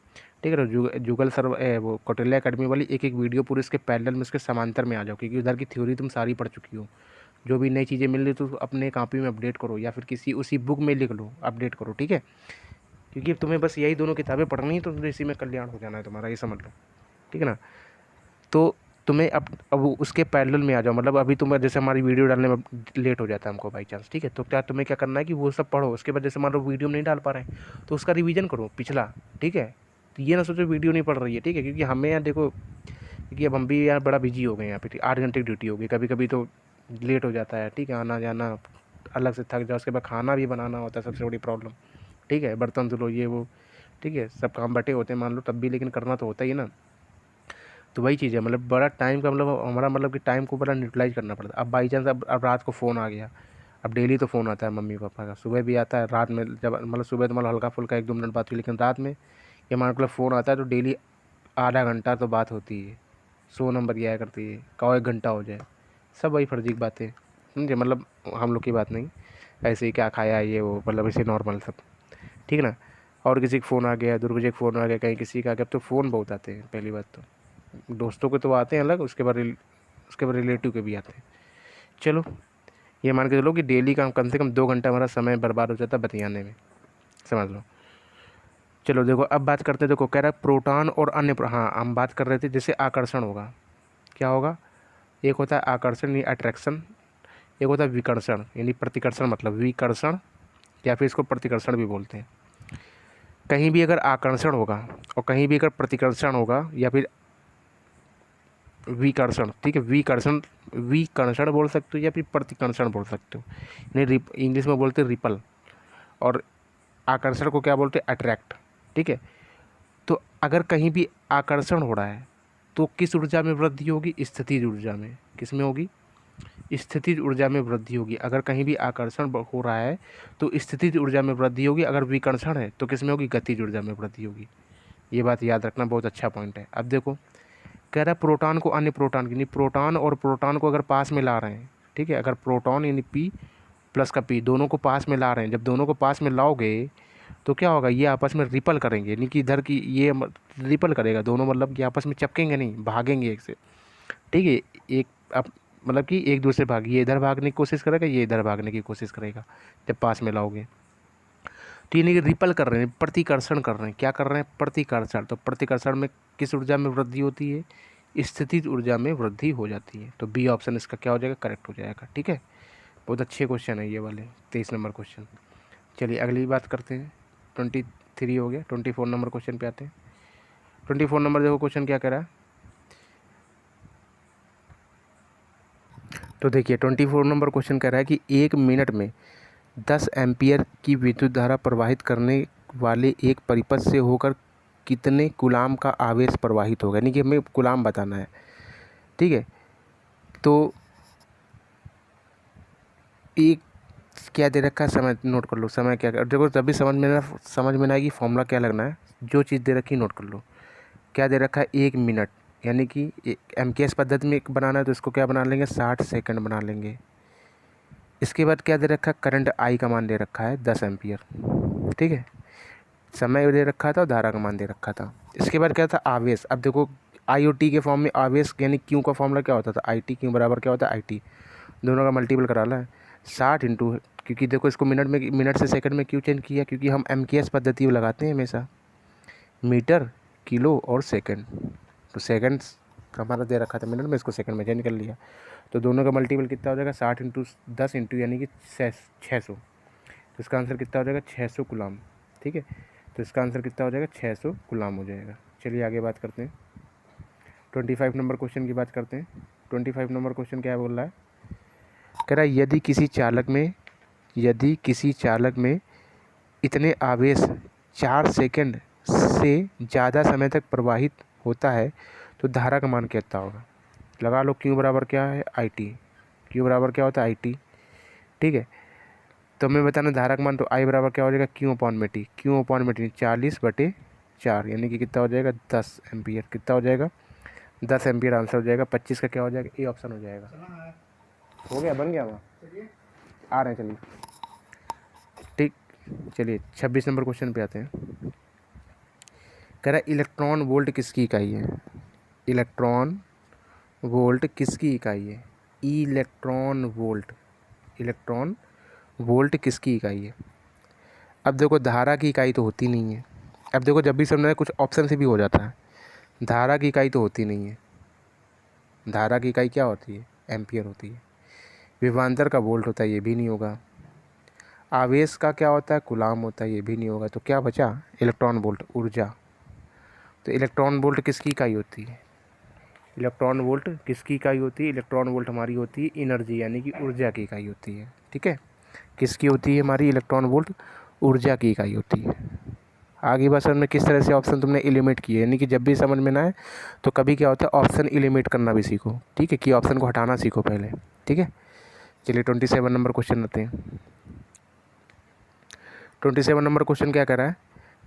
ठीक है ना, जुगल सर वो कोटेला एकेडमी वाली एक एक वीडियो पूरे इसके पैरेलल में, इसके समांतर में आ जाओ, क्योंकि उधर की थ्योरी तुम सारी पढ़ चुकी हो। जो भी नई चीज़ें मिल रही तो अपने कॉपी में अपडेट करो, या फिर किसी उसी बुक में लिख लो, अपडेट करो। ठीक है, क्योंकि तुम्हें बस यही दोनों किताबें पढ़नी है, तो इसी में कल्याण हो जाना है तुम्हारा, ये समझ लो। ठीक है ना, तो तुम्हें अब उसके पैरेलल में आ जाओ। मतलब अभी तुम्हें जैसे हमारी वीडियो डालने में लेट हो जाता है हमको बाई चांस, ठीक है, तो क्या तुम्हें क्या करना है कि वो सब पढ़ो, उसके बाद जैसे मान लो वीडियो में नहीं डाल पा रहे हैं तो उसका रिवीजन करो पिछला। ठीक है, तो ये ना सोचो वीडियो नहीं पड़ रही है, ठीक है, क्योंकि हमें यार देखो, क्योंकि अब हम भी यार बड़ा बिजी हो गए हैं यहाँ पे, 8 घंटे की ड्यूटी होगी, कभी कभी तो लेट हो जाता है, ठीक है, आना जाना, अलग से थक जाओ, उसके बाद खाना भी बनाना होता है, सबसे बड़ी प्रॉब्लम, ठीक है, बर्तन धुलो ये वो, ठीक है, सब काम बटे होते हैं मान लो, तब भी लेकिन करना तो होता ही ना। तो वही चीज़ है, मतलब बड़ा टाइम का मतलब हमारा मतलब कि टाइम को बड़ा यूटिलाइज करना पड़ता है। अब बाई चांस अब रात को फ़ोन आ गया, अब डेली तो फ़ोन आता है मम्मी पापा का, सुबह भी आता है, रात में जब मतलब सुबह तो मतलब हल्का फुल्का 1-2 मिनट बात हुई, लेकिन रात में ये मान लो फ़ोन आता है तो डेली आधा घंटा तो बात होती है, 100 नंबर की आया करती है, कहो 1 घंटा हो जाए, सब वही फर्जी की बातें, समझे, मतलब हम लोग की बात नहीं, ऐसे ही क्या खाया ये वो, मतलब ऐसे नॉर्मल सब, ठीक है ना। और किसी का फ़ोन आ गया, दुर्गा जी का फ़ोन आ गया, कहीं किसी का आ गया, अब तो फ़ोन बहुत आते हैं, पहली बात तो दोस्तों के तो आते हैं अलग, उसके बाद रिलेटिव के भी आते हैं। चलो ये मान के चलो कि डेली का कम से कम 2 घंटा हमारा समय बर्बाद हो जाता है बतियाने में, समझ लो। चलो देखो अब बात करते हैं, देखो कह रहा है प्रोटॉन और अन्य हाँ हम बात कर रहे थे जैसे आकर्षण होगा, क्या होगा, एक होता है आकर्षण यानी अट्रैक्शन, एक होता है विकर्षण यानी प्रतिकर्षण, मतलब विकर्षण या फिर इसको प्रतिकर्षण भी बोलते हैं। कहीं भी अगर आकर्षण होगा और कहीं भी अगर प्रतिकर्षण होगा या फिर विकर्षण, ठीक है, विकर्षण, विकर्षण बोल सकते हो या फिर प्रतिकर्षण बोल सकते हो, यानी इंग्लिश में बोलते हैं रिपल, और आकर्षण को क्या बोलते हैं, अट्रैक्ट, ठीक है। तो अगर कहीं भी आकर्षण हो रहा है तो किस ऊर्जा में वृद्धि होगी, स्थितिज ऊर्जा में, किस में होगी, स्थितिज ऊर्जा में वृद्धि होगी। अगर कहीं भी आकर्षण हो रहा है तो स्थितिज ऊर्जा में वृद्धि होगी, अगर विकर्षण है तो किस में होगी, गतिज ऊर्जा में वृद्धि होगी। ये बात याद रखना, बहुत अच्छा पॉइंट है। अब देखो कह रहा है प्रोटॉन को अन्य प्रोटॉन यानी प्रोटॉन और प्रोटॉन को अगर पास में ला रहे हैं, ठीक है, अगर प्रोटॉन यानी पी प्लस का पी दोनों को पास में ला रहे हैं, जब दोनों को पास में लाओगे तो क्या होगा, ये आपस में रिपल करेंगे, यानी कि इधर की ये रिपल करेगा दोनों, मतलब कि आपस में चिपकेंगे नहीं, भागेंगे एक से, ठीक है, एक अब मतलब कि एक दूसरे भाग, ये इधर भागने की कोशिश करेगा, ये इधर भागने की कोशिश करेगा जब पास में लाओगे। तो यानी कि रिपल कर रहे हैं, प्रतिकर्षण कर रहे हैं, क्या कर रहे हैं, प्रतिकर्षण। तो प्रतिकर्षण में किस ऊर्जा में वृद्धि होती है, स्थितिज ऊर्जा में वृद्धि हो जाती है। तो बी ऑप्शन इसका क्या हो जाएगा, करेक्ट हो जाएगा, ठीक है। बहुत अच्छे क्वेश्चन है ये वाले, 23 नंबर क्वेश्चन। चलिए अगली बात करते हैं, 23 हो गया, 24 नंबर क्वेश्चन पे आते हैं। 24 नंबर देखो क्वेश्चन क्या कह रहा है, तो देखिए 24 नंबर क्वेश्चन कह रहा है कि 1 मिनट में 10 एम्पियर की विद्युत धारा प्रवाहित करने वाले एक परिपथ से होकर कितने कूलाम का आवेश प्रवाहित होगा, यानी कि हमें कूलाम बताना है, ठीक है। तो एक क्या दे रखा है, समय नोट कर लो, समय क्या, देखो जब भी समझ में ना आएगी फॉर्मूला क्या लगना है, जो चीज़ दे रखी नोट कर लो। क्या दे रखा है, 1 मिनट, यानी कि MKS पद्धति में बनाना है तो इसको क्या बना लेंगे, 60 सेकंड बना लेंगे। इसके बाद क्या दे रखा है, करंट आई का मान दे रखा है 10 एम्पियर, ठीक है, समय दे रखा था और धारा का मान दे रखा था। इसके बाद क्या था, आवेश। अब देखो IOT के फॉर्म में आवेश यानी क्यू का फॉर्मूला क्या होता था, IT, क्यू बराबर क्या होता है IT, दोनों का मल्टीपल करा ला है 60 इंटू, क्योंकि देखो इसको मिनट से सेकंड में क्यों चेंज किया, क्योंकि हम MKS पद्धति लगाते हैं हमेशा, मीटर, किलो और सेकंड। तो सेकंड्स हमारा दे रखा था मिनट में, इसको सेकंड में चेंज कर लिया। तो दोनों का मल्टीपल कितना हो जाएगा, 60 इंटू 10 इंटू यानी कि 600। तो इसका आंसर कितना हो जाएगा, 600 कूलाम, ठीक है। तो इसका आंसर कितना हो जाएगा, 600 कूलाम हो जाएगा। चलिए आगे बात करते हैं, 25 नंबर क्वेश्चन की बात करते हैं। 25 नंबर क्वेश्चन क्या बोल रहा है, कह रहा है यदि किसी चालक में इतने आवेश 4 सेकंड से ज़्यादा समय तक प्रवाहित होता है तो धारा का मान कितना होगा। लगा लो, क्यू बराबर क्या है, IT, क्यू बराबर क्या होता है IT, ठीक है। तो हमें बताना धारा का मान, तो आई बराबर क्या हो जाएगा, क्यू अपॉन में टी, क्यू अपॉन में टी 40/4, यानी कि कितना हो जाएगा, 10 एम्पियर, कितना हो जाएगा, 10 एम्पियर आंसर हो जाएगा। 25 का क्या हो जाएगा, ए ऑप्शन हो जाएगा। हो गया, बन गया वहाँ, आ रहे हैं, चलिए ठीक। चलिए 26 नंबर क्वेश्चन पे आते हैं। कह रहा है इलेक्ट्रॉन वोल्ट किसकी इकाई है, इलेक्ट्रॉन वोल्ट किसकी इकाई है, इलेक्ट्रॉन वोल्ट किसकी इकाई है। अब देखो धारा की इकाई तो होती नहीं है, अब देखो जब भी समझना है कुछ ऑप्शन से भी हो जाता है, धारा की इकाई तो होती नहीं है, धारा की इकाई क्या होती है, एम्पियर होती है। विभवांतर का वोल्ट होता है, ये भी नहीं होगा। आवेश का क्या होता है, कूलाम होता है, ये भी नहीं होगा। तो क्या बचा, इलेक्ट्रॉन वोल्ट, ऊर्जा, तो इलेक्ट्रॉन वोल्ट किसकी इकाई होती है? इलेक्ट्रॉन वोल्ट किसकी इकाई होती है? इलेक्ट्रॉन वोल्ट हमारी होती है एनर्जी यानी कि ऊर्जा की इकाई होती है। ठीक है, किसकी होती है हमारी? इलेक्ट्रॉन वोल्ट ऊर्जा की इकाई होती है। आगे बस में किस तरह से ऑप्शन तुमने एलिमिनेट किए, यानी कि जब भी समझ में ना आए तो कभी क्या होता है ऑप्शन एलिमिनेट करना भी सीखो। ठीक है, कि ऑप्शन को हटाना सीखो पहले। ठीक है, चलिए 27 नंबर क्वेश्चन आते हैं। 27 नंबर क्वेश्चन क्या कह रहा है?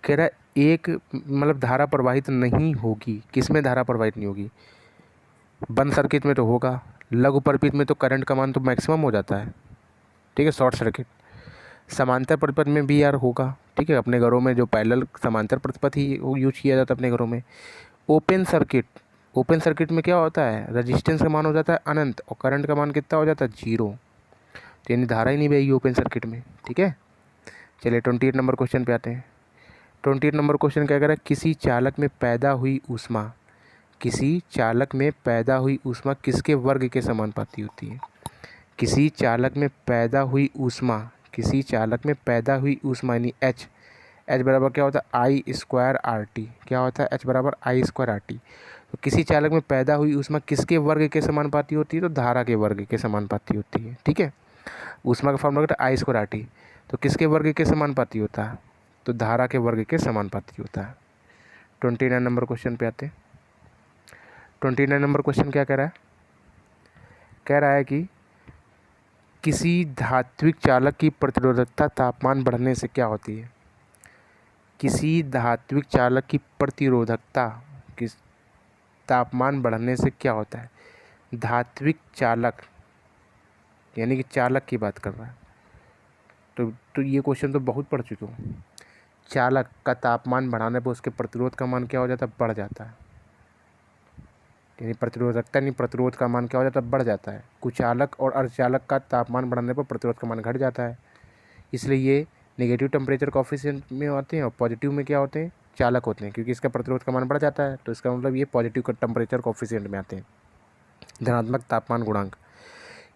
कह रहा है एक मतलब धारा प्रवाहित नहीं होगी। किस में धारा प्रवाहित नहीं होगी? बंद सर्किट में तो होगा, लघु परिपथ में तो करंट का मान तो मैक्सिमम हो जाता है। ठीक है, शॉर्ट सर्किट। समांतर परिपथ में भी यार होगा। ठीक है, अपने घरों में जो पैरेलल समांतर परिपथ ही यूज किया जाता है अपने घरों में। ओपन सर्किट, ओपन सर्किट में क्या होता है? रजिस्टेंस का मान हो जाता है अनंत और करंट का मान कितना हो जाता है? 0। तो यानी धारा ही नहीं बहेगी ओपन सर्किट में। ठीक है, चलिए 28 नंबर क्वेश्चन पे आते हैं। 28 नंबर क्वेश्चन क्या कह रहा है? किसी चालक में पैदा हुई ऊष्मा, किसी चालक में पैदा हुई ऊष्मा किसके वर्ग के समानुपाती होती है? किसी चालक में पैदा हुई ऊष्मा, किसी चालक में पैदा हुई ऊष्मा यानी एच, एच बराबर क्या होता है? आई स्क्वायर आर टी। क्या होता है? एच बराबर आई स्क्वायर आर टी। तो किसी चालक में पैदा हुई ऊष्मा किसके वर्ग के समानुपाती होती है? तो धारा के वर्ग के समानुपाती होती है। ठीक है, ऊष्मा का फॉर्मूला होता है आई स्क्वायर आर टी। तो किसके वर्ग के समानुपाती होता है? तो धारा के वर्ग के समानुपाती होता है। 29 नंबर क्वेश्चन पे आते हैं। 29 नंबर क्वेश्चन क्या कह रहा है? कह रहा है कि किसी धात्विक चालक की प्रतिरोधकता तापमान बढ़ने से क्या होती है? किसी धात्विक चालक की प्रतिरोधकता किस तापमान बढ़ने से क्या होता है? धात्विक चालक यानी कि चालक की बात कर रहा है। तो ये क्वेश्चन तो बहुत पढ़ चुके हो। चालक का तापमान बढ़ाने पर उसके प्रतिरोध का मान क्या हो जाता है? बढ़ जाता है। यानी प्रतिरोधकता नहीं, प्रतिरोध का मान क्या हो जाता है? बढ़ जाता है। कुचालक और अर्धचालक का तापमान बढ़ाने पर प्रतिरोध का मान घट जाता है। इसलिए ये नेगेटिव टेम्परेचर कोफिशिएंट में आते हैं और पॉजिटिव में क्या होते हैं? चालक होते हैं, क्योंकि इसका प्रतिरोध का मान बढ़ जाता है। तो इसका मतलब ये पॉजिटिव का टेम्परेचर कोफिशिएंट में आते हैं। धनात्मक तापमान गुणांक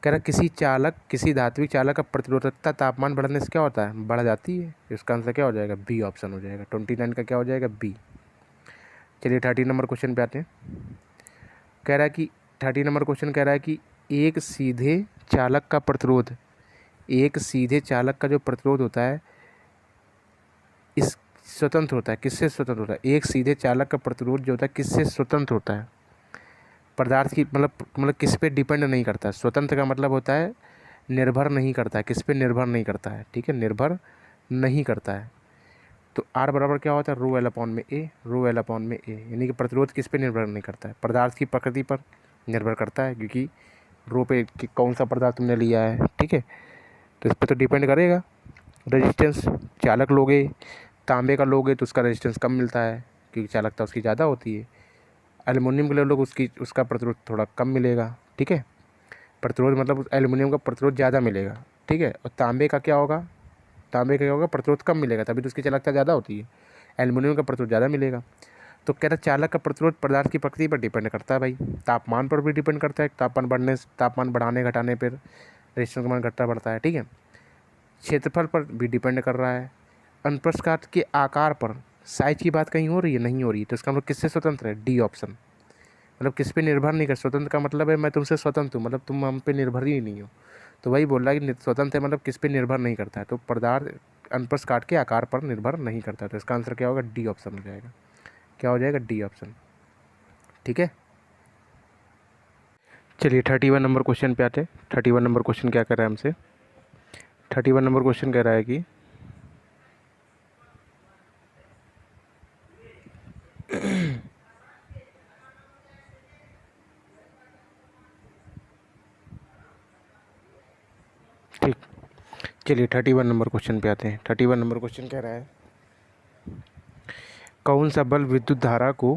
कह रहा किसी चालक, किसी धात्विक चालक का प्रतिरोधकता तापमान बढ़ने से क्या होता है? बढ़ जाती है। इसका आंसर क्या हो जाएगा? बी ऑप्शन हो जाएगा। 29 का क्या हो जाएगा? बी। चलिए 30 नंबर क्वेश्चन पे आते हैं। कह रहा है कि 30 नंबर क्वेश्चन कह रहा है कि एक सीधे चालक का प्रतिरोध, एक सीधे चालक का जो प्रतिरोध होता है इस स्वतंत्र होता है। किससे स्वतंत्र होता है? एक सीधे चालक का प्रतिरोध जो होता है किससे स्वतंत्र होता है? पदार्थ की मतलब किस पे डिपेंड नहीं करता है। स्वतंत्र का मतलब होता है निर्भर नहीं करता है। किस पे निर्भर नहीं करता है? ठीक है, निर्भर नहीं करता है। तो आर बराबर क्या होता है? रो एल अपॉन में ए, रो एल अपॉन में ए। यानी कि प्रतिरोध किस पे निर्भर नहीं करता है? पदार्थ की प्रकृति पर निर्भर करता है, क्योंकि रो पे कि कौन सा पदार्थ तुमने लिया है। ठीक है, तो इस पर तो डिपेंड करेगा। रेजिस्टेंस, चालक लोगे तांबे का लोगे तो उसका रेजिस्टेंस कम मिलता है, क्योंकि चालकता उसकी ज़्यादा होती है। एल्युमिनियम के ले लोग उसका प्रतिरोध थोड़ा कम मिलेगा। ठीक है, प्रतिरोध मतलब एल्युमिनियम का प्रतिरोध ज़्यादा मिलेगा। ठीक है, और तांबे का क्या होगा? तांबे का क्या होगा? प्रतिरोध कम मिलेगा, तभी तो उसकी चालकता ज़्यादा होती है। एल्युमिनियम का प्रतिरोध ज़्यादा मिलेगा। तो कह रहा चालक का प्रतिरोध पदार्थ की प्रकृति पर डिपेंड करता है भाई। तापमान पर भी डिपेंड करता है, तापमान बढ़ाने घटाने पर रेजिस्टेंस का मान घटता बढ़ता है। ठीक है, क्षेत्रफल पर भी डिपेंड कर रहा है। अनुप्रस्थ काट के आकार पर, साइज की बात कहीं हो रही है? नहीं हो रही है। तो इसका मतलब किससे स्वतंत्र है? D option. मतलब किस पे निर्भर नहीं कर। स्वतंत्र का मतलब है मैं तुमसे स्वतंत्र हूँ, मतलब तुम हम पे निर्भर ही नहीं हो। तो वही बोल रहा है कि स्वतंत्र है मतलब किस पे निर्भर नहीं करता है। तो पदार्थ अनुप्रस्थ काट के आकार पर निर्भर नहीं करता। तो इसका आंसर क्या होगा? डी ऑप्शन हो जाएगा। क्या हो जाएगा? D option. ठीक है, चलिए 31 नंबर क्वेश्चन पे आते हैं। 31 नंबर क्वेश्चन क्या कर रहा है हमसे? 31 नंबर क्वेश्चन कह रहा है कि ठीक, चलिए 31 नंबर क्वेश्चन पे आते हैं। 31 नंबर क्वेश्चन कह रहा है कौन सा बल विद्युत धारा को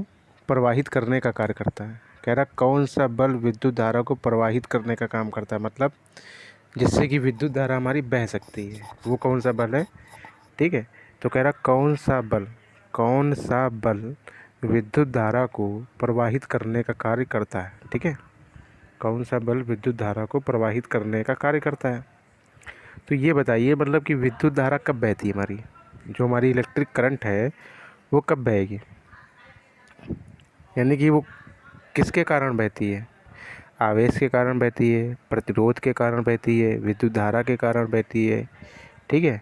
प्रवाहित करने का कार्य करता है? कह रहा कौन सा बल विद्युत धारा को प्रवाहित करने का काम करता है, मतलब जिससे कि विद्युत धारा हमारी बह सकती है, वो कौन सा बल है? ठीक है, तो कह रहा कौन सा बल, कौन सा बल विद्युत धारा को प्रवाहित करने का कार्य करता है? ठीक है, कौन सा बल विद्युत धारा को प्रवाहित करने का कार्य करता है? तो ये बताइए मतलब कि विद्युत धारा कब बहती है हमारी, जो हमारी इलेक्ट्रिक करंट है वो कब बहेगी? यानी कि वो किसके कारण बहती है? आवेश के कारण बहती है, प्रतिरोध के कारण बहती है, विद्युत धारा के कारण बहती है। ठीक है,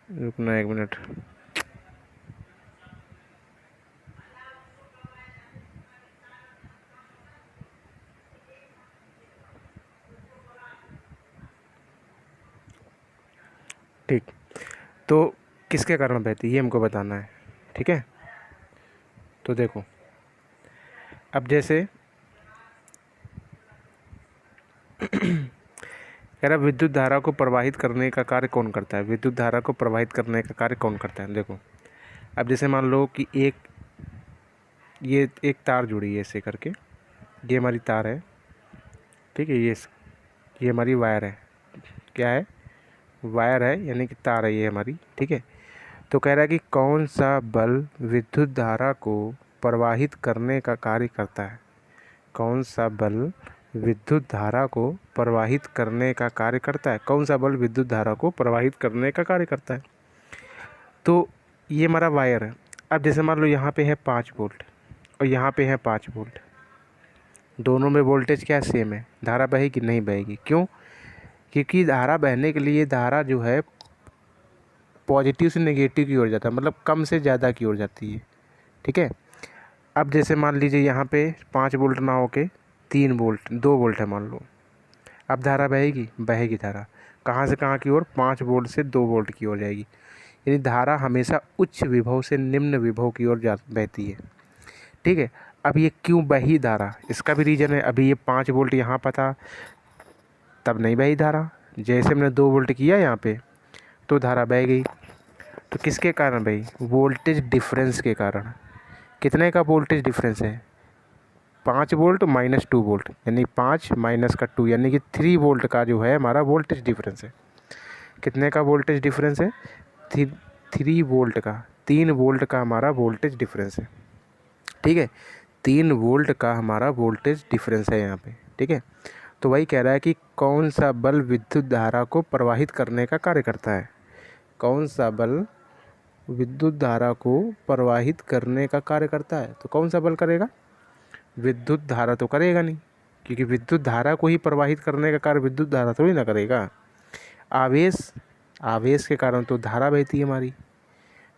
रुकना 1 मिनट। ठीक, तो किसके कारण बहती है ये हमको बताना है। ठीक है, तो देखो, अब जैसे कह रहा विद्युत धारा को प्रवाहित करने का कार्य कौन करता है? विद्युत धारा को प्रवाहित करने का कार्य कौन करता है? देखो, अब जैसे मान लो कि ये एक तार जुड़ी है ऐसे करके, ये हमारी तार है। ठीक है, ये हमारी वायर है। क्या है? वायर है, यानी कि तार है ये हमारी। ठीक है, तो कह रहा है कि कौन सा बल विद्युत धारा को प्रवाहित करने का कार्य करता है? कौन सा बल विद्युत धारा को प्रवाहित करने का कार्य करता है? कौन सा बल विद्युत धारा को प्रवाहित करने का कार्य करता है? तो ये हमारा वायर है। अब जैसे मान लो यहाँ पे है 5 वोल्ट और यहाँ पे है 5 वोल्ट, दोनों में वोल्टेज क्या सेम है, धारा बहेगी? नहीं बहेगी। क्यों? क्योंकि धारा बहने के लिए धारा जो है पॉजिटिव से नेगेटिव की ओर जाता है, मतलब कम से ज़्यादा की ओर जाती है। ठीक है, अब जैसे मान लीजिए यहाँ पे 5 वोल्ट ना होके 3 वोल्ट 2 वोल्ट है मान लो, अब धारा बहेगी? बहेगी। धारा कहाँ से कहाँ की ओर? 5 वोल्ट से 2 वोल्ट की ओर जाएगी। यानी धारा हमेशा उच्च विभव से निम्न विभव की ओर जा बहती है। ठीक है, अब ये क्यों बही धारा, इसका भी रीज़न है। अभी ये 5 वोल्ट यहाँ पर था तब नहीं बही धारा, जैसे हमने 2 वोल्ट किया यहाँ पे तो धारा बह गई। तो किसके कारण बही? वोल्टेज डिफरेंस के कारण। कितने का वोल्टेज डिफरेंस है? 5 वोल्ट माइनस 2 वोल्ट, यानी 5 माइनस का 2, यानी कि 3 वोल्ट का जो है हमारा वोल्टेज डिफरेंस है। कितने का वोल्टेज डिफरेंस है? 3 वोल्ट का, 3 वोल्ट का हमारा वोल्टेज डिफरेंस है। ठीक है, 3 वोल्ट का हमारा वोल्टेज डिफरेंस है यहाँ पे। ठीक है, तो वही कह रहा है कि कौन सा बल विद्युत धारा को प्रवाहित करने का कार्य करता है? कौन सा बल विद्युत धारा को प्रवाहित करने का कार्य करता है? तो कौन सा बल करेगा? विद्युत धारा तो करेगा नहीं, क्योंकि विद्युत धारा को ही प्रवाहित करने का कार्य विद्युत धारा थोड़ी ना करेगा। आवेश, आवेश के कारण तो धारा बहती है हमारी।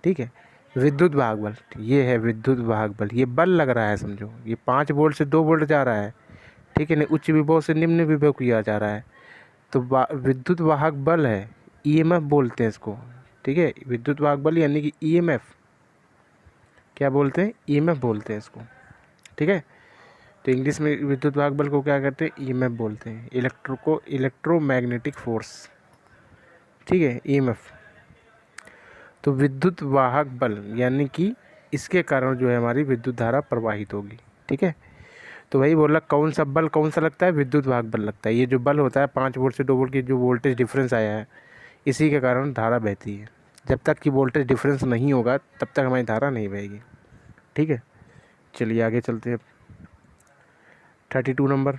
ठीक है, विद्युत वाहक बल, ये है विद्युत वाहक बल। ये बल लग रहा है, समझो, ये 5 वोल्ट से 2 वोल्ट जा रहा है। ठीक है, नहीं उच्च विभव से निम्न विभव किया जा रहा है, तो विद्युत वाहक बल है, ईएमएफ बोलते हैं इसको। ठीक है, विद्युत वाहक बल यानी कि ईएमएफ, क्या बोलते हैं? ईएमएफ बोलते हैं इसको। ठीक है, तो इंग्लिश में विद्युत वाहक बल को क्या कहते हैं? ईएमएफ बोलते हैं, इलेक्ट्रोमैग्नेटिक फोर्स। ठीक है, ईएमएफ। तो विद्युत वाहक बल यानी कि इसके कारण जो है हमारी विद्युत धारा प्रवाहित होगी। ठीक है, तो वही बोला कौन सा बल कौन सा लगता है? विद्युत वाहक बल लगता है। ये जो बल होता है 5 वोल्ट से 2 वोल्ट की जो वोल्टेज डिफरेंस आया है, इसी के कारण धारा बहती है। जब तक कि वोल्टेज डिफरेंस नहीं होगा तब तक हमारी धारा नहीं बहेगी। ठीक है, चलिए आगे चलते हैं। 32 नंबर,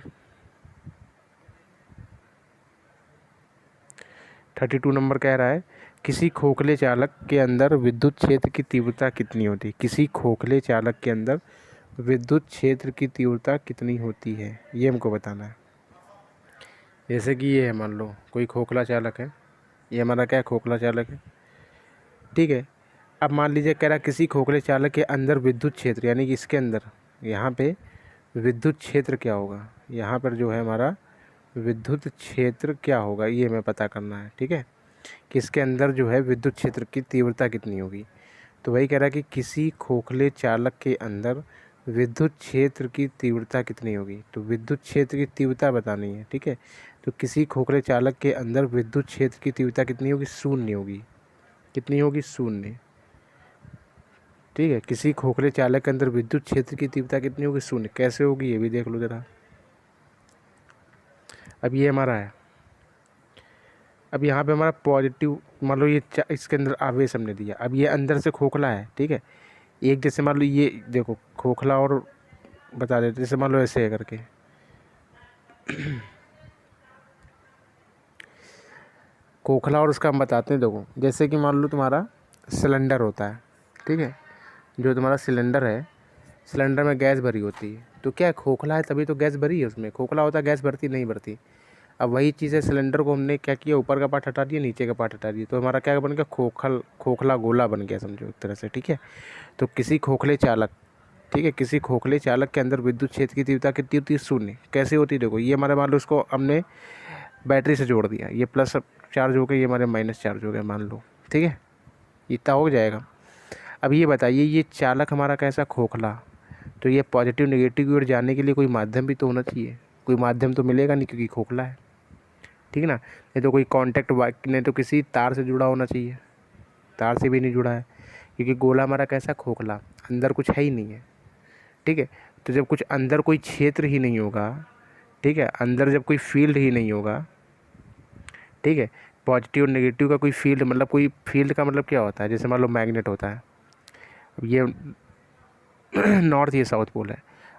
32 नंबर कह रहा है किसी खोखले चालक के अंदर विद्युत क्षेत्र की तीव्रता कितनी होती है? किसी खोखले चालक के अंदर विद्युत क्षेत्र की तीव्रता कितनी होती है, ये हमको बताना है। जैसे कि ये है, मान लो कोई खोखला चालक है, ये हमारा क्या है? खोखला चालक है। ठीक है, अब मान लीजिए कह रहा किसी खोखले चालक के अंदर विद्युत क्षेत्र, यानी कि इसके अंदर यहाँ पे विद्युत क्षेत्र क्या होगा? यहाँ पर जो है हमारा विद्युत क्षेत्र क्या होगा ये हमें पता करना है। ठीक है, कि इसके अंदर जो है विद्युत क्षेत्र की तीव्रता कितनी होगी। तो वही कह रहा है कि किसी खोखले चालक के अंदर विद्युत क्षेत्र की तीव्रता कितनी होगी, तो विद्युत क्षेत्र की तीव्रता बतानी है। ठीक है, तो किसी खोखले चालक के अंदर विद्युत क्षेत्र की तीव्रता कितनी होगी? शून्य होगी। कितनी होगी? शून्य। ठीक है, किसी खोखले चालक के अंदर विद्युत क्षेत्र की तीव्रता कितनी होगी? शून्य। कैसे होगी ये भी देख लो ज़रा। अब ये हमारा है, अब यहाँ पे हमारा पॉजिटिव, मान लो ये इसके अंदर आवेश हमने दिया, अब ये अंदर से खोखला है। ठीक है, एक जैसे मान लो ये देखो खोखला, और बता देते जैसे मान लो ऐसे है करके खोखला और उसका हम बताते हैं। देखो जैसे कि मान लो तुम्हारा सिलेंडर होता है, ठीक है, जो तुम्हारा सिलेंडर है, सिलेंडर में गैस भरी होती है, तो क्या है, खोखला है तभी तो गैस भरी है उसमें। खोखला होता है गैस भरती नहीं भरती। अब वही चीज़ है, सिलेंडर को हमने क्या किया, ऊपर का पार्ट हटा दिया, नीचे का पार्ट हटा दिया, तो हमारा क्या बन गया, खोखला गोला बन गया, समझो एक तरह से, ठीक है। तो किसी खोखले चालक, ठीक है, किसी खोखले चालक के अंदर विद्युत क्षेत्र की तीव्रता कितनी होती है, शून्य। कैसे होती है, देखो ये हमारे, मान लो इसको हमने बैटरी से जोड़ दिया, ये प्लस चार्ज हो गया, ये हमारे माइनस चार्ज हो गया, मान लो, ठीक है, इतना हो जाएगा। अब ये बताइए, ये चालक हमारा कैसा, खोखला, तो ये पॉजिटिव नेगेटिव की ओर जाने के लिए कोई माध्यम भी तो होना चाहिए। कोई माध्यम तो मिलेगा नहीं क्योंकि खोखला है, ठीक है ना। नहीं तो कोई कांटेक्ट नहीं तो किसी तार से जुड़ा होना चाहिए, तार से भी नहीं जुड़ा है क्योंकि गोला हमारा कैसा, खोखला, अंदर कुछ है ही नहीं है, ठीक है। तो जब कुछ अंदर कोई क्षेत्र ही नहीं होगा, ठीक है, अंदर जब कोई फील्ड ही नहीं होगा, ठीक है, पॉजिटिव और नेगेटिव का कोई फील्ड, मतलब कोई फील्ड का मतलब क्या होता है, जैसे मान लो मैग्नेट होता है, अब ये नॉर्थ ये साउथ पोल है।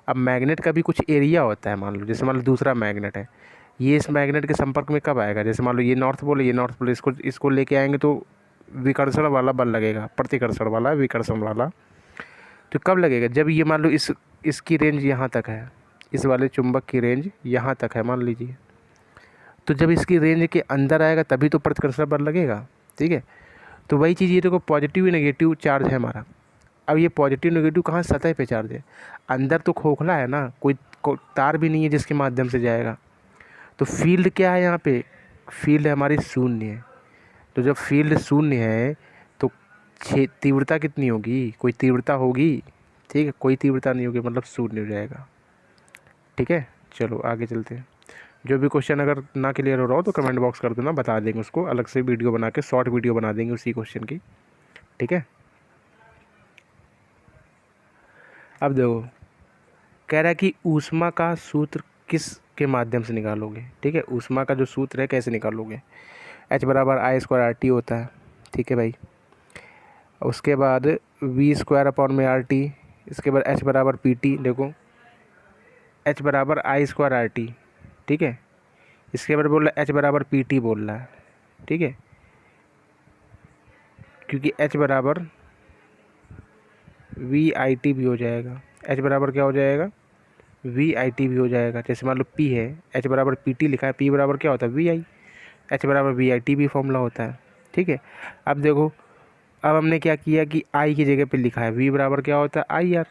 अब मैग्नेट का भी कुछ एरिया होता है, मान लो जैसे मान लो दूसरा मैग्नेट है, ये इस मैग्नेट के संपर्क में कब आएगा, जैसे मान लो ये नॉर्थ पोल है, ये नॉर्थ पोल, इसको लेके आएंगे तो विकर्षण वाला बल लगेगा, प्रतिकर्षण वाला, विकर्षण वाला। तो कब लगेगा, जब ये मान लो इसकी रेंज यहाँ तक है, इस वाले चुंबक की रेंज यहाँ तक है मान लीजिए, तो जब इसकी रेंज के अंदर आएगा तभी तो प्रतिकर्षण बल लगेगा, ठीक है। तो वही चीज़, ये देखो पॉजिटिव नेगेटिव चार्ज है हमारा। अब ये पॉजिटिव नेगेटिव कहाँ, सतह पे चार्ज है, अंदर तो खोखला है ना, कोई तार भी नहीं है जिसके माध्यम से जाएगा। तो फील्ड क्या है यहाँ पे, फील्ड हमारी शून्य है। तो जब फील्ड शून्य है तो तीव्रता कितनी होगी, कोई तीव्रता होगी, ठीक है, कोई तीव्रता नहीं होगी, मतलब शून्य हो जाएगा, ठीक है। चलो आगे चलते हैं। जो भी क्वेश्चन अगर ना क्लियर हो रहा हो तो कमेंट बॉक्स कर देना, बता देंगे उसको, अलग से वीडियो बना के शॉर्ट वीडियो बना देंगे उसी क्वेश्चन की, ठीक है। अब देखो कह रहा है कि ऊष्मा का सूत्र किस के माध्यम से निकालोगे, ठीक है, ऊष्मा का जो सूत्र है कैसे निकालोगे, H बराबर आई स्क्वायर आर टी होता है, ठीक है भाई। उसके बाद वी स्क्वायर अपॉन में आर टी, इसके बाद H बराबर पी टी, देखो H बराबर आई स्क्वायर आर टी, ठीक है, इसके बाद बोल रहा है H बराबर पी टी बोल रहा है, ठीक है, क्योंकि H बराबर वी आई टी भी हो जाएगा, H बराबर क्या हो जाएगा, वी आई टी भी हो जाएगा। जैसे मान लो P है, H बराबर पी टी लिखा है, P बराबर क्या होता है, वी आई, H बराबर वी आई टी भी फॉर्मूला होता है, ठीक है। अब देखो, अब हमने क्या किया कि I की जगह पे लिखा है, V बराबर क्या होता है, आई आर,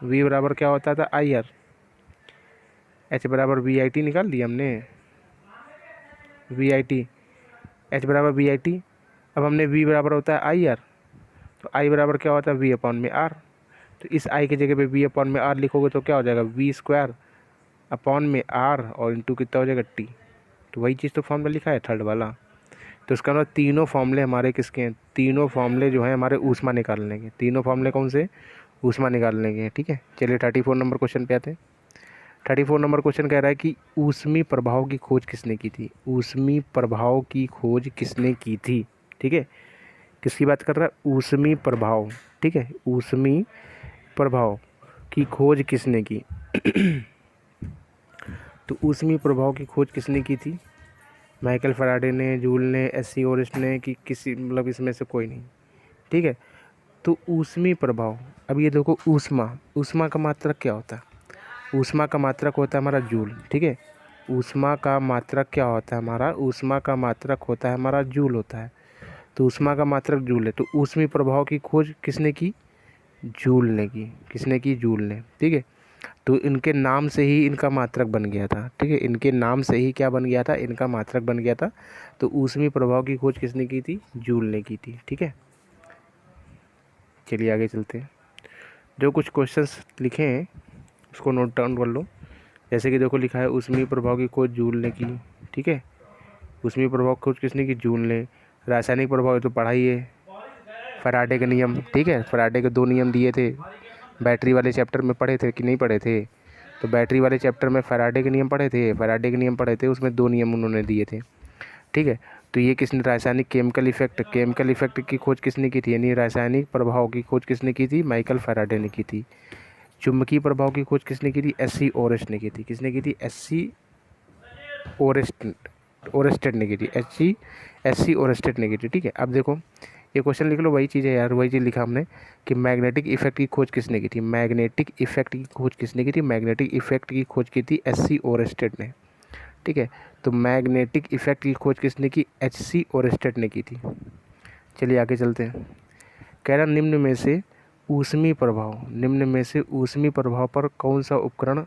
V बराबर क्या होता था, आई आर, H बराबर वी आई टी निकाल दिया हमने, वी आई टी, H बराबर वी आई टी। अब हमने V बराबर होता है आई आर, तो I बराबर क्या होता है, V अपॉन में आर। तो इस I की जगह पे V अपॉन में आर लिखोगे तो क्या हो जाएगा, वी स्क्वायर अपॉन में आर और इंटू कितना हो जाएगा, टी। तो वही चीज़ तो फॉर्मूला लिखा है थर्ड वाला। तो इसका मतलब तीनों फॉर्मूले हमारे किसके हैं, तीनों फॉर्मूले जो हैं हमारे ऊष्मा निकालने के, तीनों फॉर्मूले कौन से, ऊष्मा निकालने के, ठीक है। चलिए 34 नंबर क्वेश्चन पे आते हैं। 34 नंबर क्वेश्चन कह रहा है कि ऊष्मी प्रभाव की खोज किसने की थी, ऊष्मी प्रभाव की खोज किसने की थी, ठीक है। किसकी बात कर रहा है, ऊष्मी प्रभाव, ठीक है, ऊष्मी प्रभाव की खोज किसने की तो ऊष्मी प्रभाव की खोज किसने की थी, माइकल फैराडे ने, जूल ने, एससी ओरिस्ट ने, कि किसी, मतलब इसमें से कोई नहीं, ठीक है। तो ऊष्मी प्रभाव, अब ये देखो ऊष्मा, ऊष्मा का मात्रक क्या होता है, ऊष्मा का मात्रक होता है हमारा जूल, ठीक है। ऊष्मा का मात्रक क्या होता है हमारा, ऊष्मा का मात्रक होता है हमारा जूल होता है। तो ऊष्मा का मात्रक जूल है, तो ऊष्मी प्रभाव की खोज किसने की, जूल ने की, किसने की, जूल ने, ठीक है। तो इनके नाम से ही इनका मात्रक बन गया था, ठीक है, इनके नाम से ही क्या बन गया था, इनका मात्रक बन गया था। तो ऊष्मी प्रभाव की खोज किसने की थी, जूल ने की थी, ठीक है। चलिए आगे चलते हैं। जो कुछ क्वेश्चंस लिखे हैं उसको नोट डाउन कर लो। जैसे कि देखो लिखा है ऊष्मी प्रभाव की खोज जूल ने की, ठीक है, ऊष्मी प्रभाव की खोज किसने की, जूल ने। रासायनिक प्रभाव तो पढ़ा ही है, फैराडे के नियम, ठीक है, फैराडे के 2 नियम दिए थे, बैटरी वाले चैप्टर में पढ़े थे कि नहीं पढ़े थे, तो बैटरी वाले चैप्टर में फैराडे के नियम पढ़े थे, फैराडे के नियम पढ़े थे, उसमें 2 नियम उन्होंने दिए थे, ठीक है। तो ये किसने, रासायनिक केमिकल इफेक्ट की खोज किसने की थी, यानी रासायनिक प्रभाव की खोज किसने की थी, माइकल फैराडे ने की थी। चुंबकीय प्रभाव की खोज किसने की थी, एससी ओरेस्ट ने की थी, किसने की थी, SC Oersted, Oersted negative, Hc Oersted negative. ठीक है, अब देखो ये क्वेश्चन लिख लो, वही चीज़ है यार, वही चीज़ लिखा हमने कि मैग्नेटिक इफेक्ट की खोज किसने की थी, मैग्नेटिक इफेक्ट की खोज किसने की थी, मैग्नेटिक इफेक्ट की खोज की थी Hc ओरेस्टेड ने। ठीक है, तो मैग्नेटिक इफेक्ट की खोज किसने की, Hc ओरेस्टेड ने की थी। चलिए आगे चलते हैं। कह रहा निम्न में से ऊष्मीय प्रभाव पर कौन सा उपकरण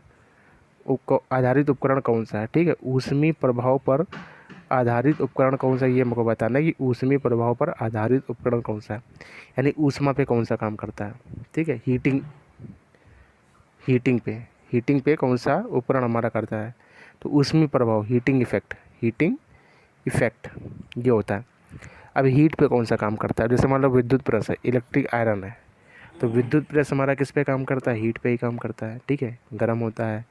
आधारित उपकरण कौन सा है। ठीक है, ऊष्मीय प्रभाव पर आधारित उपकरण कौन सा, ये हमको बताना है कि ऊष्मीय प्रभाव पर आधारित उपकरण कौन सा है, यानी ऊष्मा पे कौन सा काम करता है। ठीक है, हीटिंग पे कौन सा उपकरण हमारा करता है, तो ऊष्मीय प्रभाव, हीटिंग इफेक्ट ये होता है। अब हीट पे कौन सा काम करता है, जैसे मान लो विद्युत प्रेस है, इलेक्ट्रिक आयरन है, तो विद्युत प्रेस हमारा किस पे काम करता है, हीट पे ही काम करता है। ठीक है, गर्म होता है।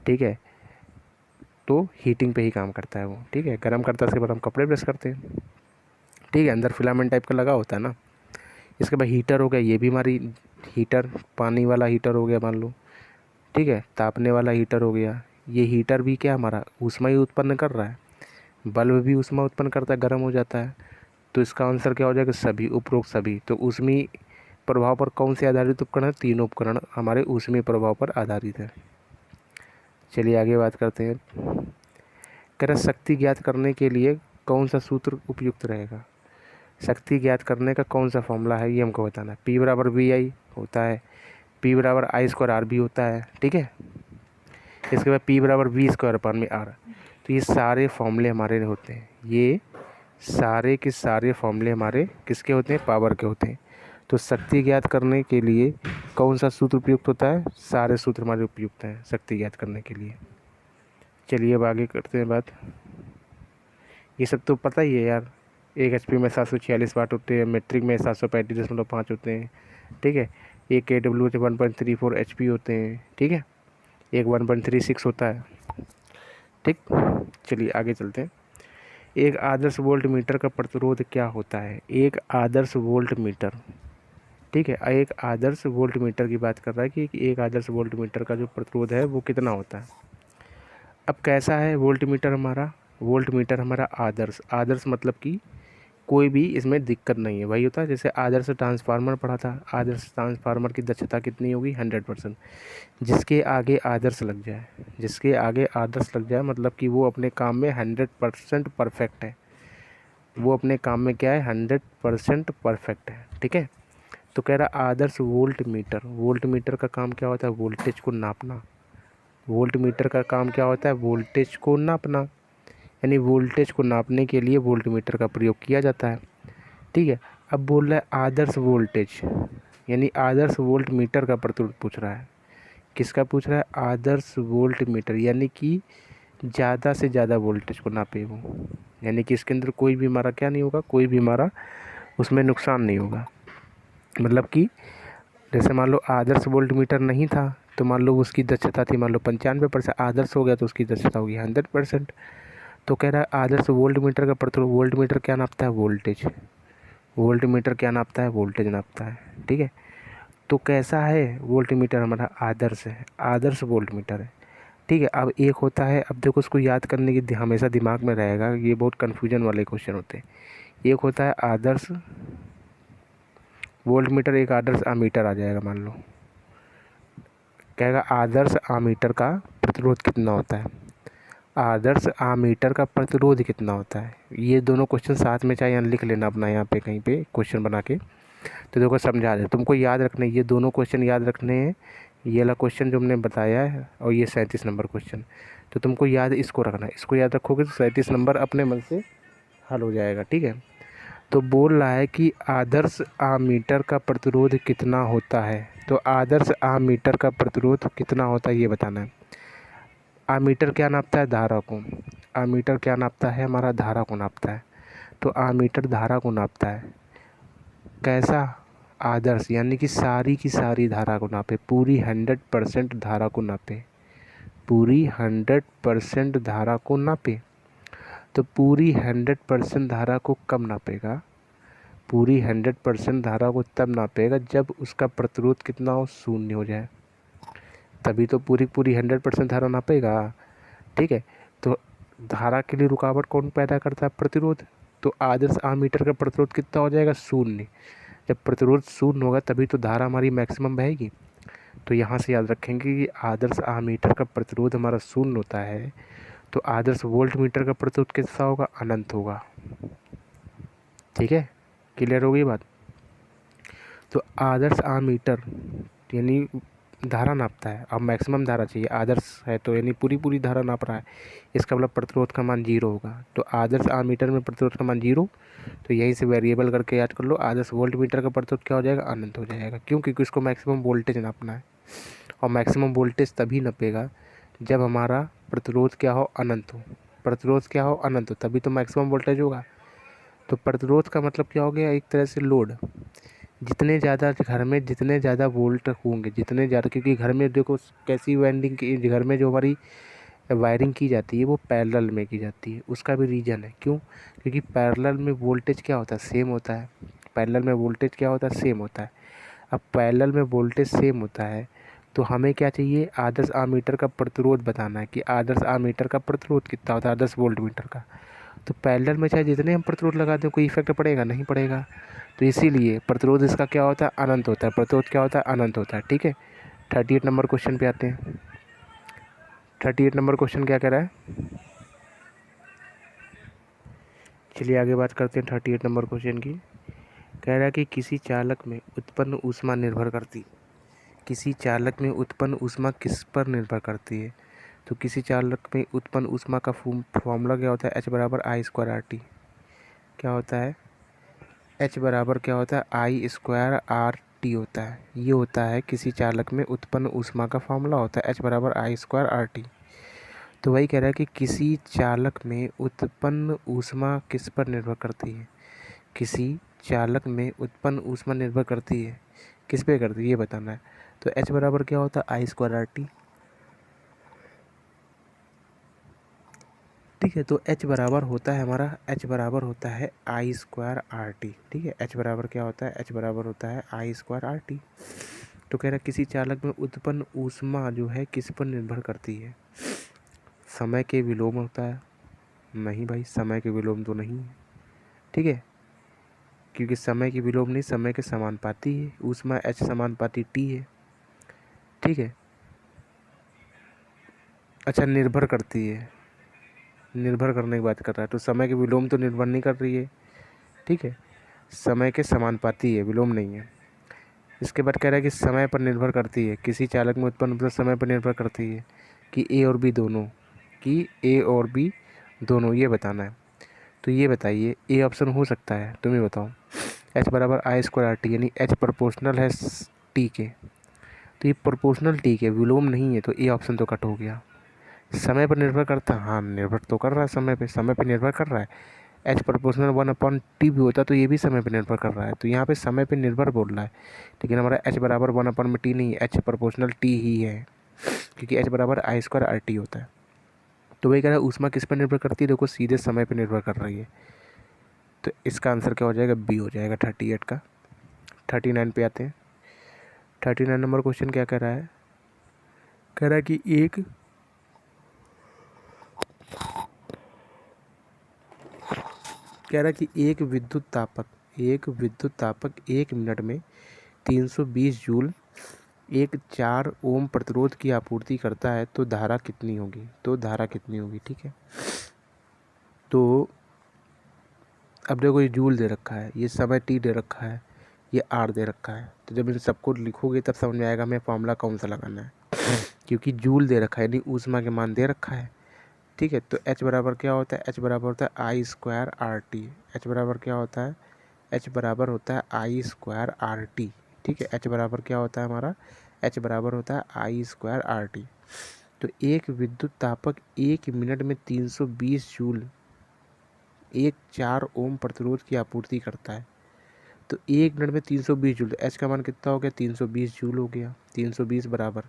ठीक है, तो हीटिंग पे ही काम करता है वो। ठीक है, गर्म करता है, उसके बाद हम कपड़े प्रेस करते हैं। ठीक है, अंदर फिलामेंट टाइप का लगा होता है ना। इसके बाद हीटर हो गया, ये भी हमारी हीटर, पानी वाला हीटर हो गया मान लो। ठीक है, तापने वाला हीटर हो गया। ये हीटर भी क्या हमारा ऊष्मा ही उत्पन्न कर रहा है, बल्ब भी ऊष्मा उत्पन्न करता है, गर्म हो जाता है। तो इसका आंसर क्या हो जाएगा, सभी, उपरोक्त सभी। तो ऊष्मीय प्रभाव पर कौन से आधारित उपकरण है, तीनों उपकरण हमारे ऊष्मीय प्रभाव पर आधारित है। चलिए आगे बात करते हैं। कह रहा शक्ति ज्ञात करने के लिए कौन सा सूत्र उपयुक्त रहेगा, शक्ति ज्ञात करने का कौन सा फॉर्मूला है, ये हमको बताना है। P बराबर VI होता है, P बराबर I² RB होता है। ठीक है, इसके बाद P बराबर V²/R। तो ये सारे फॉर्मूले हमारे होते हैं, ये सारे के सारे फॉर्मूले हमारे किसके होते हैं, पावर के होते हैं। तो शक्ति ज्ञात करने के लिए कौन सा सूत्र उपयुक्त होता है, सारे सूत्र हमारे उपयुक्त हैं शक्ति ज्ञात करने के लिए। चलिए अब आगे करते हैं बात। ये सब तो पता ही है यार, 1 HP में 746 वाट होते हैं, मेट्रिक में 735.5 होते हैं। ठीक है, एक KW 1.34 HP होते हैं। ठीक है, एक 1.36 होता है। ठीक, चलिए आगे चलते हैं। एक आदर्श वोल्ट मीटर का प्रतिरोध क्या होता है, एक आदर्श वोल्ट मीटर। ठीक है, एक आदर्श वोल्ट मीटर की बात कर रहा है कि एक आदर्श वोल्ट मीटर का जो प्रतिरोध है वो कितना होता है। अब कैसा है वोल्ट मीटर हमारा आदर्श मतलब कि कोई भी इसमें दिक्कत नहीं है, वही होता है। जैसे आदर्श ट्रांसफार्मर पढ़ा था, आदर्श ट्रांसफार्मर की दक्षता कितनी होगी, 100%। जिसके आगे आदर्श लग जाए मतलब कि वो अपने काम में 100% परफेक्ट है, वो अपने काम में क्या है, 100% परफेक्ट है। ठीक है, तो कह रहा आदर्श वोल्ट मीटर का काम क्या होता है, वोल्टेज को नापना। वोल्ट मीटर का काम क्या होता है, वोल्टेज को नापना, यानी वोल्टेज को नापने के लिए वोल्ट मीटर का प्रयोग किया जाता है। ठीक है, अब बोल रहा है आदर्श वोल्टेज, यानी आदर्श वोल्ट मीटर का प्रतिरोध पूछ रहा है। किसका पूछ रहा है, आदर्श वोल्ट मीटर, यानी कि ज़्यादा से ज़्यादा वोल्टेज को नापे वो, यानी कि इसके अंदर कोई भी हमारा क्या नहीं होगा, कोई भी हमारा उसमें नुकसान नहीं होगा। मतलब कि जैसे मान लो आदर्श वोल्ट मीटर नहीं था तो मान लो उसकी दक्षता थी मान लो 95%, आदर्श हो गया तो उसकी दक्षता होगी 100%। तो कह रहा है आदर्श वोल्ट मीटर का प्रतिरोध, वोल्ट मीटर क्या नापता है, वोल्टेज नापता है। ठीक है, तो कैसा है वोल्ट मीटर हमारा, आदर्श है, आदर्श वोल्ट मीटर है। ठीक है, अब एक होता है, अब देखो उसको याद करने की हमेशा दिमाग में रहेगा, ये बहुत कन्फ्यूजन वाले क्वेश्चन होते हैं। एक होता है आदर्श वोल्ट मीटर, एक आदर्श आमीटर आ जाएगा मान लो। कहेगा आदर्श आमीटर का प्रतिरोध कितना होता है, आदर्श आमीटर का प्रतिरोध कितना होता है। ये दोनों क्वेश्चन साथ में चाहे यहाँ लिख लेना अपना, यहाँ पे कहीं पे क्वेश्चन बना के, तो देखो समझा दे, तुमको याद रखने, ये दोनों क्वेश्चन याद रखने हैं। ये वाला क्वेश्चन जो हमने बताया है और ये 37 नंबर क्वेश्चन, तो तुमको याद इसको रखना है। इसको याद रखोगे तो 37 नंबर अपने मन से हल हो जाएगा। ठीक है, तो बोल रहा है कि आदर्श आमीटर का प्रतिरोध कितना होता है, तो आदर्श आमीटर का प्रतिरोध कितना होता है ये बताना है। आमीटर क्या नापता है, धारा को, आमीटर क्या नापता है, हमारा धारा को नापता है। तो आमीटर धारा को नापता है, कैसा, आदर्श, यानी कि सारी की सारी धारा को नापे, पूरी 100% धारा को नापे, पूरी 100% धारा को नापे। तो पूरी 100% धारा को कब नापेगा, पूरी 100% धारा को तब नापेगा जब उसका प्रतिरोध कितना हो, 0 हो जाए, तभी तो पूरी 100% धारा नापेगा। ठीक है, तो धारा के लिए रुकावट कौन पैदा करता है? प्रतिरोध। तो आदर्श आमीटर का प्रतिरोध कितना हो जाएगा? शून्य। जब प्रतिरोध शून्य होगा तभी तो धारा हमारी मैक्सिमम बहेगी। तो यहाँ से याद रखेंगे कि आदर्श आमीटर का प्रतिरोध हमारा शून्य होता है, तो आदर्श वोल्ट मीटर का प्रतिरोध कितना होगा? अनंत होगा। ठीक है, क्लियर हो गई बात? तो आदर्श आमीटर यानी धारा नापता है, अब मैक्सिमम धारा चाहिए, आदर्श है तो यानी पूरी धारा नाप रहा है, इसका मतलब प्रतिरोध का मान 0 होगा। तो आदर्श आमीटर में प्रतिरोध का मान 0, तो यहीं से वेरिएबल करके याद कर लो। आदर्श वोल्ट मीटर का प्रतिरोध क्या हो जाएगा? अनंत हो जाएगा। क्यों? क्योंकि उसको मैक्सिमम वोल्टेज नापना है, और मैक्सिमम वोल्टेज तभी नपेगा जब हमारा प्रतिरोध क्या हो? अनंत हो। प्रतिरोध क्या हो? अनंत हो, तभी तो मैक्सिमम वोल्टेज होगा। तो प्रतिरोध का मतलब क्या हो गया? एक तरह से लोड। जितने ज़्यादा घर में जितने ज़्यादा वोल्ट होंगे, जितने ज़्यादा, क्योंकि घर में देखो कैसी वाइंडिंग की, घर में जो हमारी वायरिंग की जाती है वो पैरेलल में की जाती है। उसका भी रीज़न है, क्यों? क्योंकि पैरेलल में वोल्टेज क्या होता है? सेम होता है। पैरेलल में वोल्टेज क्या होता है? सेम होता है। अब पैरेलल में वोल्टेज सेम होता है तो हमें क्या चाहिए? आदर्श आमीटर का प्रतिरोध बताना है कि आदर्श आमीटर का प्रतिरोध कितना होता है आदर्श वोल्ट मीटर का। तो पैरेलल में चाहे जितने हम प्रतिरोध लगा दें कोई इफेक्ट पड़ेगा? नहीं पड़ेगा। तो इसीलिए प्रतिरोध इसका क्या होता है? अनंत होता है। प्रतिरोध क्या होता है? अनंत होता है। ठीक है, 38 नंबर क्वेश्चन पे आते हैं। 38 नंबर क्वेश्चन क्या कह रहा है? चलिए आगे बात करते हैं 38 नंबर क्वेश्चन की। कह रहा है कि किसी चालक में उत्पन्न ऊष्मा निर्भर करती, किसी चालक में उत्पन्न ऊष्मा किस पर निर्भर करती है? तो किसी चालक में उत्पन्न ऊष्मा का फॉर्मूला क्या होता है? H बराबर आई स्क्वायर आर टी। क्या होता है? H बराबर क्या होता है? आई स्क्वायर आर टी होता है। ये होता है किसी चालक में उत्पन्न ऊष्मा का फॉर्मूला होता है H बराबर आई स्क्वायर आर टी। तो वही कह रहा है कि किसी चालक में उत्पन्न ऊष्मा किस पर निर्भर करती है? किसी चालक में उत्पन्न ऊष्मा निर्भर करती है, किस पे करती है ये बताना है। तो H बराबर क्या होता है? आई स्क्वायर आर टी। ठीक है, तो H बराबर होता है हमारा, H बराबर होता है आई स्क्वायर आर टी। ठीक है, H बराबर क्या होता है? H बराबर होता है आई स्क्वायर आर टी। तो कह रहा है किसी चालक में उत्पन्न ऊष्मा जो है किस पर निर्भर करती है? समय के विलोम होता है? नहीं भाई, समय के विलोम तो नहीं है। ठीक है, क्योंकि समय की विलोम नहीं, समय के समानुपाती है। ऊष्मा H समानुपाती T है। ठीक है, अच्छा निर्भर करती है, निर्भर करने की बात कर रहा है, तो समय के विलोम तो निर्भर नहीं कर रही है। ठीक है, समय के समानुपाती है, विलोम नहीं है। इसके बाद कह रहा है कि समय पर निर्भर करती है, किसी चालक में उत्पन्न ऊर्जा समय पर निर्भर करती है कि ए और बी दोनों, कि ए और बी दोनों, ये बताना है। तो ये बताइए, ए ऑप्शन हो सकता है, तुम ही बताओ। H बराबर आई स्क्वायर आर टी, यानी H प्रोपोर्शनल है टी के, तो ये प्रोपोर्शनल टी के, विलोम नहीं है, तो ए ऑप्शन तो कट हो गया। समय पर निर्भर करता है, हाँ निर्भर तो कर रहा है, समय पे निर्भर कर रहा है। H प्रोपोर्शनल 1/T भी होता तो ये भी समय पे निर्भर कर रहा है, तो यहाँ पे समय पे निर्भर बोल रहा है। लेकिन हमारा H बराबर 1/T नहीं, H प्रोपोर्शनल T ही है, क्योंकि H बराबर आई स्क्वायर आर टी होता है। तो वही कह रहा है ऊष्मा किस पर निर्भर करती है? देखो सीधे समय पर निर्भर कर रही है, तो इसका आंसर क्या हो जाएगा? बी हो जाएगा 38 का। 39 पे आते हैं। 39 नंबर क्वेश्चन क्या कह रहा है? कह रहा है कि एक विद्युत तापक 1 मिनट में 320 जूल एक 4 ओम प्रतिरोध की आपूर्ति करता है, तो धारा कितनी होगी? ठीक है, तो अब देखो ये जूल दे रखा है, ये समय टी दे रखा है, ये आर दे रखा है। तो जब इन सबको लिखोगे तब समझ में आएगा हमें फॉर्मूला कौन सा लगाना है, क्योंकि जूल दे रखा है यानी ऊष्मा के मान दे रखा है। ठीक है, तो H बराबर क्या होता है? H बराबर होता है आई स्क्वायर आर टी। H बराबर क्या होता है? H बराबर होता है आई स्क्वायर आर टी। ठीक है, H बराबर क्या होता है हमारा? H बराबर होता है आई स्क्वायर आर टी। तो एक विद्युत तापक 1 मिनट में 320 जूल एक 4 ओम प्रतिरोध की आपूर्ति करता है, तो 1 मिनट में 320 जूल, H का मान कितना हो गया? 320 जूल हो गया। 320 बराबर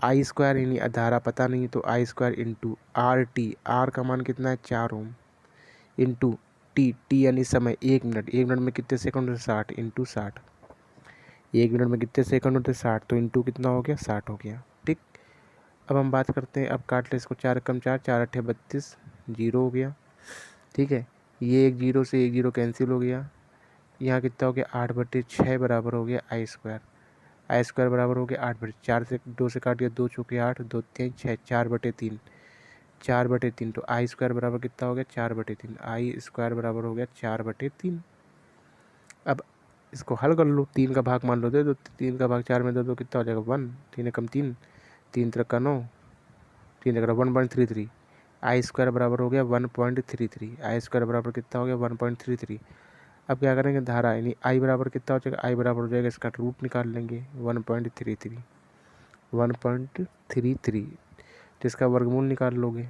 आई स्क्वायर यानी धारा पता नहीं, तो I square into R T, R का मान कितना है? 4 ओम, इंटू टी, टी यानी समय 1 मिनट, 1 मिनट में कितने सेकंड होते? 60, इंटू 60। 1 मिनट में कितने सेकंड होते? 60, तो इंटू कितना हो गया? 60 हो गया। ठीक, अब हम बात करते हैं, अब काट ले इसको, 4 कम 4, 4 अट्ठे 32, 0 हो गया। ठीक है, ये एक 0 से एक 0 कैंसिल हो गया। यहाँ कितना हो गया, 8/6 बराबर हो गया आई स्क्वायर। आई स्क्वायर बराबर हो गया 8/4 से 2 से काट दिया, 2 चौके 8, 2 3 6, 4/3, 4/3। तो आई स्क्वायर बराबर कितना हो गया, 4/3। आई स्क्वायर बराबर हो गया 4/3। अब इसको हल कर लो, 3 का भाग मान लो दे दो, 3 का भाग 4 में दे दो, कितना हो जाएगा 1, 3 कम 3, 3 3 का 9, 3 का 1.33। आई स्क्वायर बराबर हो गया 1.33। आई स्क्वायर बराबर कितना हो गया 1.33। अब क्या करेंगे, धारा यानी आई बराबर कितना हो जाएगा, आई बराबर हो जाएगा, इसका रूट निकाल लेंगे 1.33, 1.33। तो इसका वर्गमूल निकाल लोगे,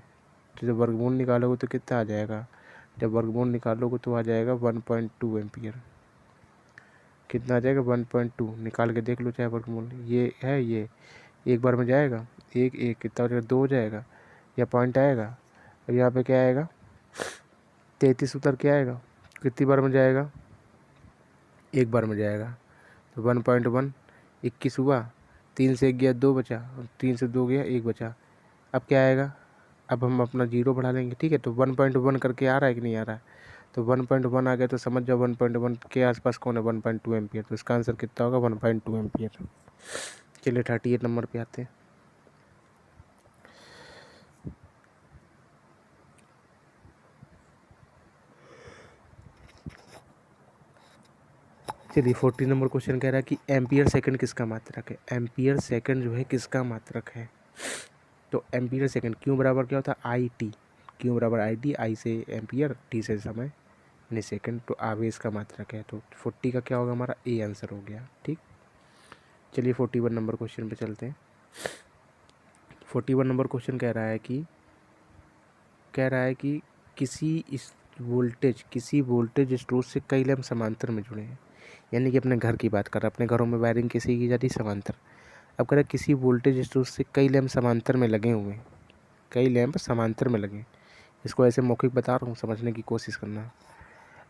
तो जब वर्गमूल निकालोगे तो कितना आ जाएगा, जब वर्गमूल निकालोगे तो आ जाएगा 1.2 एम्पियर। कितना आ जाएगा 1.2, निकाल के देख लो चाहे वर्गमूल, ये है, ये एक बार में जाएगा, एक एक कितना हो जाएगा 2 हो जाएगा, या पॉइंट आएगा। अब यहाँ पे क्या आएगा, 33 उतर के आएगा, कितनी बार में जाएगा, एक बार में जाएगा। तो 1.1 21 हुआ, 3 से 1 गया 2 बचा, 3 से 2 गया 1 बचा। अब क्या आएगा, अब हम अपना 0 बढ़ा लेंगे। ठीक है, तो 1.1 करके आ रहा है कि नहीं आ रहा है, तो 1.1 आ गया, तो समझ जाओ 1.1 के आसपास कौन है, 1.2 एम्पियर। तो इसका आंसर कितना होगा 1.2 एम्पियर। चलिए 38 नंबर पे आते हैं। चलिए 40 नंबर क्वेश्चन कह रहा है कि एम्पियर सेकंड किसका मात्रक है। एम्पियर सेकंड जो है किसका मात्रक है, तो एम्पियर सेकंड क्यों बराबर क्या होता है, आई टी। क्यों बराबर आई टी, आई से एम्पियर, टी से समय यानी सेकंड, तो आवेश का मात्रक है। तो 40 का क्या होगा हमारा, ए आंसर हो गया। ठीक, चलिए 41 नंबर क्वेश्चन पे चलते हैं। 41 नंबर क्वेश्चन कह रहा है कि किसी वोल्टेज स्रोत से कई लैंप समांतर में जुड़े हैं, यानी कि अपने घर की बात कर रहा है, अपने घरों में वायरिंग कैसे की जाती है, समांतर। अब कह रहा है किसी वोल्टेज स्रोत से कई लैंप समांतर में लगे हुए हैं, कई लैंप समांतर में लगे। इसको ऐसे मौखिक बता रहा हूँ, समझने की कोशिश करना।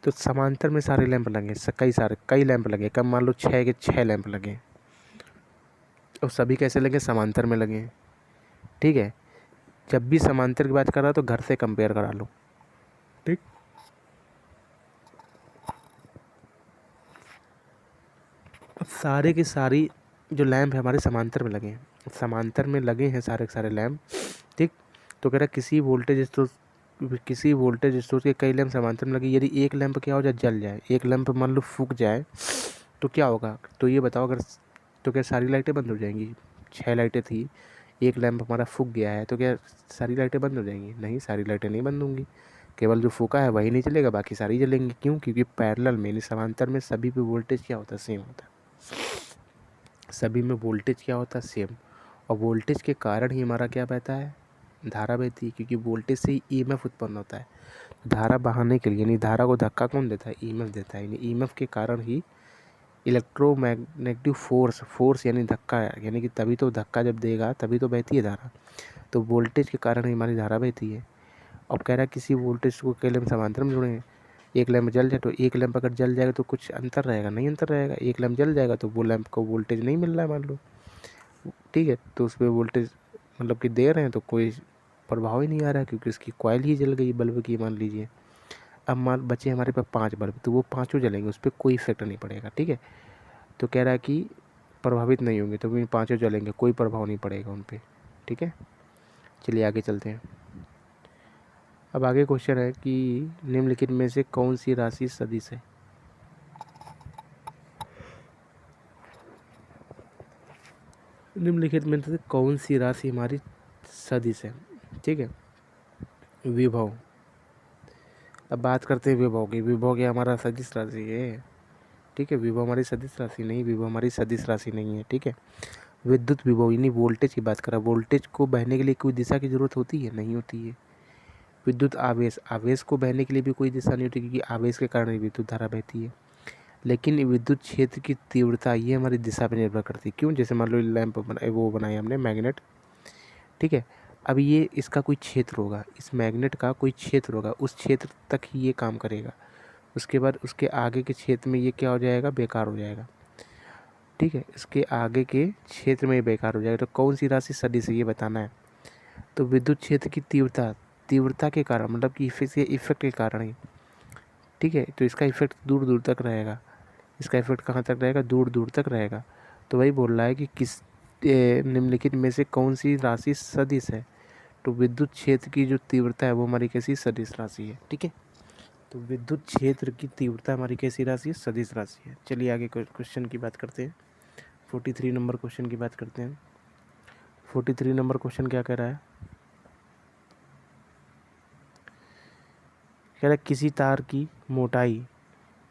तो समांतर में सारे लैंप लगे, कई लैंप लगे, कम मान लो 6 के 6 लैंप लगे, और सभी कैसे लगे, समांतर में लगे। ठीक है, जब भी समांतर की बात कर रहा तो घर से कंपेयर करा लो। ठीक, अब सारे के सारी जो लैंप है हमारे समांतर में लगे हैं, समांतर में लगे हैं सारे के सारे लैंप। ठीक, तो कह रहा किसी वोल्टेज स्रोत के कई लैंप समांतर में लगे, यदि एक लैंप क्या हो जाए, जल जाए, एक लैंप मान लो फूक जाए, तो क्या होगा, तो ये बताओ। अगर तो क्या सारी लाइटें बंद हो जाएंगी, 6 लाइटें थी, एक लैंप हमारा फूक गया है, तो क्या सारी लाइटें बंद हो जाएंगी, नहीं, सारी लाइटें नहीं बंद होंगी, केवल जो फूका है वही नहीं चलेगा, बाकी सारी जलेंगी। क्यों, क्योंकि पैरेलल में यानी समांतर में सभी पे वोल्टेज क्या होता है, सेम होता है, सभी में वोल्टेज क्या होता है, सेम। और वोल्टेज के कारण ही हमारा क्या बहता है, धारा बहती है, क्योंकि वोल्टेज से ही ईएमएफ उत्पन्न होता है। धारा बहाने के लिए यानी धारा को धक्का कौन देता है, ईएमएफ देता है, यानी ईएमएफ के कारण ही इलेक्ट्रोमैग्नेटिक फोर्स यानी धक्का, यानी कि तभी तो धक्का जब देगा तभी तो बहती है धारा। तो वोल्टेज के कारण ही हमारी धारा बहती है। अब कह रहा है किसी वोल्टेज को कई लैंप समांतर में जुड़े हैं, एक लैंप जल जाए, तो एक लैंप अगर जल जाएगा तो कुछ अंतर रहेगा, नहीं अंतर रहेगा। एक लैंप जल जाएगा तो वो लैंप को वोल्टेज नहीं मिल रहा है मान लो, ठीक है, तो उस पर वोल्टेज मतलब कि दे रहे हैं तो कोई प्रभाव ही नहीं आ रहा है, क्योंकि उसकी कॉइल ही जल गई बल्ब की, मान लीजिए। अब मान बचे हमारे पास 5 बल्ब, तो वो पाँचों जलेंगे, उस पर कोई इफेक्ट नहीं पड़ेगा। ठीक है, तो कह रहा है कि प्रभावित नहीं होंगे, तो भी 5 जलेंगे, कोई प्रभाव नहीं पड़ेगा उन पर। ठीक है, चलिए आगे चलते हैं। अब आगे क्वेश्चन है कि निम्नलिखित में से कौन सी राशि सदिश है। निम्नलिखित में से कौन सी राशि हमारी सदिश है। ठीक है, विभव। अब बात करते हैं विभव की। विभव क्या हमारा सदिश राशि है। ठीक है, विभव हमारी सदिश राशि नहीं, विभव हमारी सदिश राशि नहीं है। ठीक है, विद्युत विभव यानी वोल्टेज की बात कर रहा है। वोल्टेज को बहने के लिए कोई दिशा की जरूरत होती है, नहीं होती है। विद्युत आवेश, आवेश को बहने के लिए भी कोई दिशा नहीं होती, क्योंकि आवेश के कारण ही विद्युत धारा बहती है। लेकिन विद्युत क्षेत्र की तीव्रता ये हमारी दिशा पर निर्भर करती है। क्यों, जैसे मान लो लैंप वो बनाया हमने मैग्नेट, ठीक है, अब ये इसका कोई क्षेत्र होगा, इस मैग्नेट का कोई क्षेत्र होगा, उस क्षेत्र तक ही ये काम करेगा, उसके बाद उसके आगे के क्षेत्र में ये क्या हो जाएगा, बेकार हो जाएगा। ठीक है, इसके आगे के क्षेत्र में बेकार हो जाएगा। तो कौन सी राशि सदिश है ये बताना है। तो विद्युत क्षेत्र की तीव्रता के कारण, मतलब कि इफेक्ट के कारण ही, ठीक है। तो इसका इफेक्ट दूर दूर तक रहेगा। इसका इफेक्ट कहाँ तक रहेगा? दूर दूर तक रहेगा। तो वही बोल रहा है कि किस निम्नलिखित में से कौन सी राशि सदिश है। तो विद्युत क्षेत्र की जो तीव्रता है वो हमारी कैसी सदिश राशि है, ठीक है। तो विद्युत क्षेत्र की तीव्रता हमारी कैसी राशि है? सदिश राशि है। चलिए आगे क्वेश्चन की बात करते हैं। 43 नंबर क्वेश्चन की बात करते हैं। 43 नंबर क्वेश्चन क्या कह रहा है? कह रहा है किसी तार की मोटाई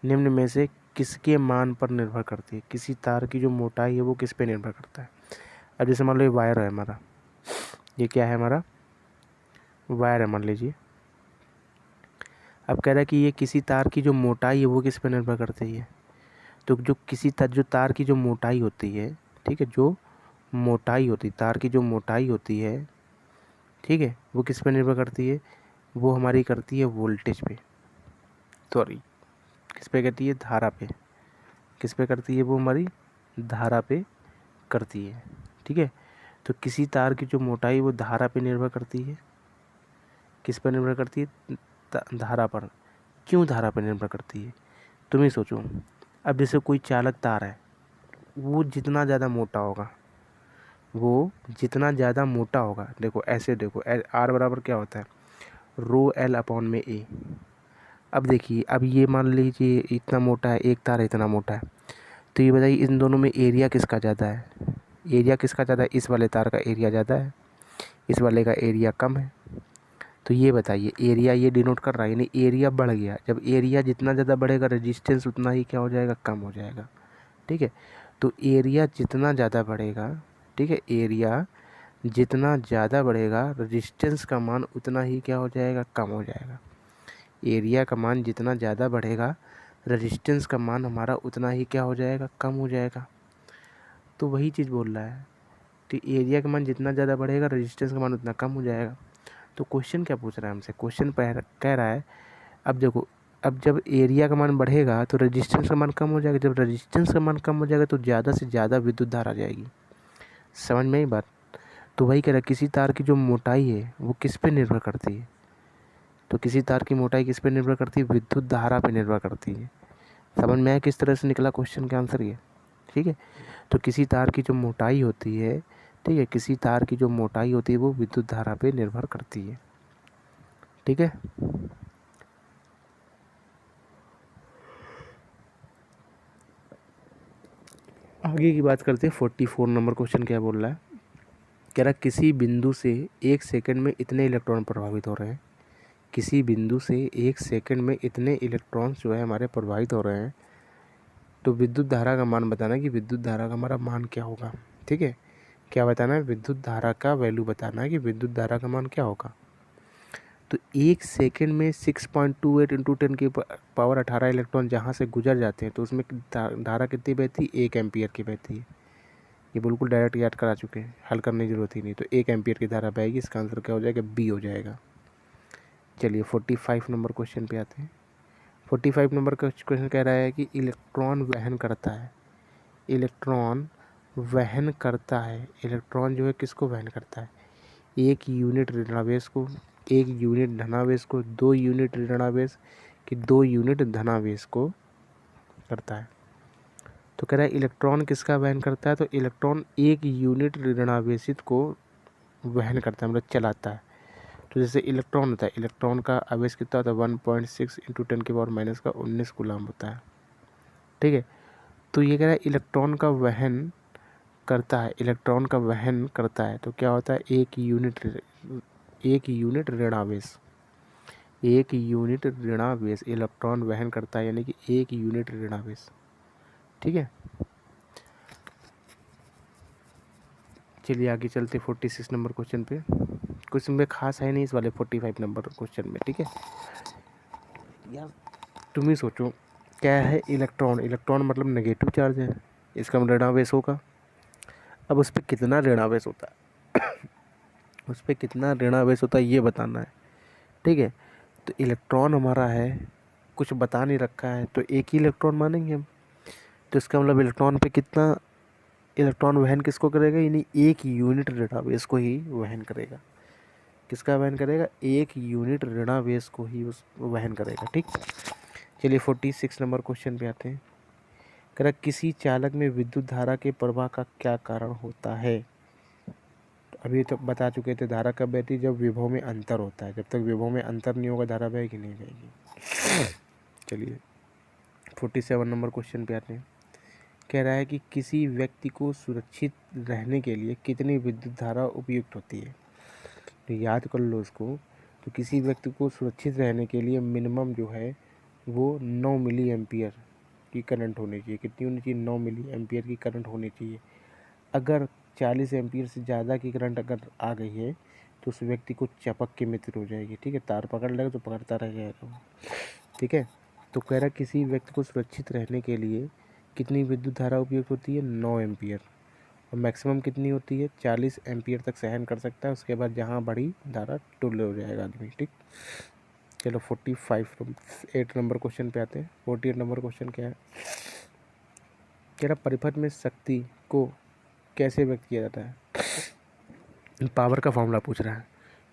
निम्न में से किसके मान पर निर्भर करती है। किसी तार की जो मोटाई है वो किस पे निर्भर करता है। अब जैसे मान लो ये वायर है हमारा, ये क्या है हमारा? वायर है मान लीजिए। अब कह रहा है कि ये किसी तार की जो मोटाई है वो किस पे निर्भर करती है। तो जो जो तार की जो मोटाई होती है, ठीक है, जो मोटाई होती है तार की, जो मोटाई होती है, ठीक है, वो किस पे निर्भर करती है? वो हमारी करती है वोल्टेज पे, सॉरी किस पे करती है? धारा पे। किस पे करती है? वो हमारी धारा पे करती है, ठीक है। तो किसी तार की जो मोटाई वो धारा पे निर्भर करती है। किस पर निर्भर करती है? धारा पर। क्यों धारा पर निर्भर करती है? तुम ही सोचो। अब जैसे कोई चालक तार है, वो जितना ज़्यादा मोटा होगा, वो जितना ज़्यादा मोटा होगा, देखो ऐसे देखो, आर बराबर क्या होता है? रो एल अपॉन में ए। अब देखिए, अब ये मान लीजिए इतना मोटा है, एक तार इतना मोटा है, तो ये बताइए इन दोनों में एरिया किसका ज़्यादा है? एरिया किसका ज़्यादा है? इस वाले तार का एरिया ज़्यादा है, इस वाले का एरिया कम है। तो ये बताइए, एरिया ये डिनोट कर रहा है, यानी एरिया बढ़ गया। जब एरिया जितना ज़्यादा बढ़ेगा, रेजिस्टेंस उतना ही क्या हो जाएगा? कम हो जाएगा, ठीक है। तो एरिया जितना ज़्यादा बढ़ेगा, ठीक है, एरिया जितना ज़्यादा बढ़ेगा, रेजिस्टेंस का मान उतना ही क्या हो जाएगा? कम हो जाएगा। एरिया का मान जितना ज़्यादा बढ़ेगा, रेजिस्टेंस का मान हमारा उतना ही क्या हो जाएगा? कम हो जाएगा। तो वही चीज़ बोल रहा है, तो एरिया का मान जितना ज़्यादा बढ़ेगा, रेजिस्टेंस का मान उतना कम हो जाएगा। तो क्वेश्चन क्या पूछ रहा है हमसे? क्वेश्चन कह रहा है, अब देखो, अब जब एरिया का मान बढ़ेगा तो रेजिस्टेंस का मान कम हो जाएगा। जब रेजिस्टेंस का मान कम हो जाएगा तो ज़्यादा से ज़्यादा विद्युत धारा आ जाएगी। समझ में आई बात? तो वही कह रहा है, किसी तार की जो मोटाई है वो किस पे निर्भर करती है। तो किसी तार की मोटाई किस पे निर्भर करती है? विद्युत धारा पे निर्भर करती है। समझ में आया किस तरह से निकला क्वेश्चन का आंसर ये, ठीक है। तो किसी तार की जो मोटाई होती है, ठीक है, किसी तार की जो मोटाई होती है वो विद्युत धारा पे निर्भर करती है, ठीक है। आगे की बात करते हैं। 44 नंबर क्वेश्चन क्या बोल रहा है? कह रहा है किसी बिंदु से 1 सेकंड में इतने इलेक्ट्रॉन प्रभावित हो रहे हैं। किसी बिंदु से 1 सेकंड में इतने इलेक्ट्रॉन्स जो है हमारे प्रभावित हो रहे हैं। तो विद्युत धारा का मान बताना है कि विद्युत धारा का हमारा मान क्या होगा, ठीक है। क्या बताना है? विद्युत धारा का वैल्यू बताना है कि विद्युत धारा का मान क्या होगा। तो 1 सेकंड में 6.28 इंटू 10 की पावर 18 इलेक्ट्रॉन जहाँ से गुजर जाते हैं, तो उसमें धारा कितनी बहती है? 1 एम्पियर की बहती है। ये बिल्कुल डायरेक्ट याद करा चुके हैं, हल करने की ज़रूरत ही नहीं। तो 1 एम्पियर की धारा बहेगी। इसका आंसर क्या हो जाएगा? बी हो जाएगा। चलिए 45 नंबर क्वेश्चन पे आते हैं। 45 नंबर का क्वेश्चन कह रहा है कि इलेक्ट्रॉन वहन करता है। इलेक्ट्रॉन वहन करता है। इलेक्ट्रॉन जो है किसको वहन करता है? 1 यूनिट ऋणावेश को, 1 यूनिट धनावेश को, 2 यूनिट ऋणावेश कि 2 यूनिट धनावेश को करता है। तो कह रहा है इलेक्ट्रॉन किसका वहन करता है? तो इलेक्ट्रॉन 1 यूनिट ऋणावेशित को वहन करता है, मतलब चलाता है। तो जैसे इलेक्ट्रॉन होता है, इलेक्ट्रॉन का आवेश कितना होता है? 1.6 इंटू 10 की पावर माइनस का 19 कूलम्ब होता है, ठीक है। तो ये कह रहा है इलेक्ट्रॉन का वहन करता है। इलेक्ट्रॉन का वहन करता है तो क्या होता है? 1 यूनिट ऋणावेश, 1 यूनिट ऋणावेश इलेक्ट्रॉन वहन करता है, यानी कि 1 यूनिट ऋणावेश, ठीक है। चलिए आगे चलते 46 नंबर क्वेश्चन पे। क्वेश्चन में खास है नहीं इस वाले 45 नंबर क्वेश्चन में, ठीक है। यार तुम ही सोचो, क्या है इलेक्ट्रॉन? इलेक्ट्रॉन मतलब नेगेटिव चार्ज है, इसका ऋणावेश होगा। अब उस पर कितना ऋणावेश होता है उस पर कितना ऋणावेश होता है ये बताना है, ठीक है। तो इलेक्ट्रॉन हमारा है, कुछ बता नहीं रखा है, तो एक ही इलेक्ट्रॉन मानेंगे हम। तो इसका मतलब इलेक्ट्रॉन पे कितना इलेक्ट्रॉन वहन किसको करेगा, यानी एक यूनिट ऋणावेश को ही वहन करेगा। किसका वहन करेगा, एक यूनिट ऋणावेश को ही उस वहन करेगा। ठीक, चलिए 46 नंबर क्वेश्चन पे आते हैं। कह रहा किसी चालक में विद्युत धारा के प्रवाह का क्या कारण होता है। अभी तो बता चुके थे, धारा कब बहती है, जब विभव में अंतर होता है। जब तक विभव में अंतर नहीं होगा धारा बहेगी नहीं बहेगी। चलिए 47 नंबर क्वेश्चन पे आते हैं। कह रहा है कि किसी व्यक्ति को सुरक्षित रहने के लिए कितनी विद्युत धारा उपयुक्त होती है। तो याद कर लो उसको। तो किसी व्यक्ति को सुरक्षित रहने के लिए मिनिमम जो है वो 9 मिली एम्पियर की करंट होनी चाहिए। कितनी होनी चाहिए, 9 मिली एम्पियर की करंट होनी चाहिए। अगर 40 एम्पियर से ज़्यादा की करंट अगर आ गई है तो उस व्यक्ति को चपक के मृत्यु हो जाएगी। ठीक है, तार पकड़ लेगा तो पकड़ता रह जाएगा वो। ठीक है, तो कह रहा किसी व्यक्ति को सुरक्षित रहने के लिए कितनी विद्युत धारा उपयुक्त होती है, 9 एम्पियर। और मैक्सिमम कितनी होती है, 40 एम्पियर तक सहन कर सकता है। उसके बाद जहाँ बड़ी धारा टुल हो जाएगा आदमी। ठीक, चलो 8 नंबर क्वेश्चन पे आते हैं। 48 नंबर क्वेश्चन क्या है। कह रहा परिपथ में शक्ति को कैसे व्यक्त किया जाता है। पावर का फॉर्मूला पूछ रहा है।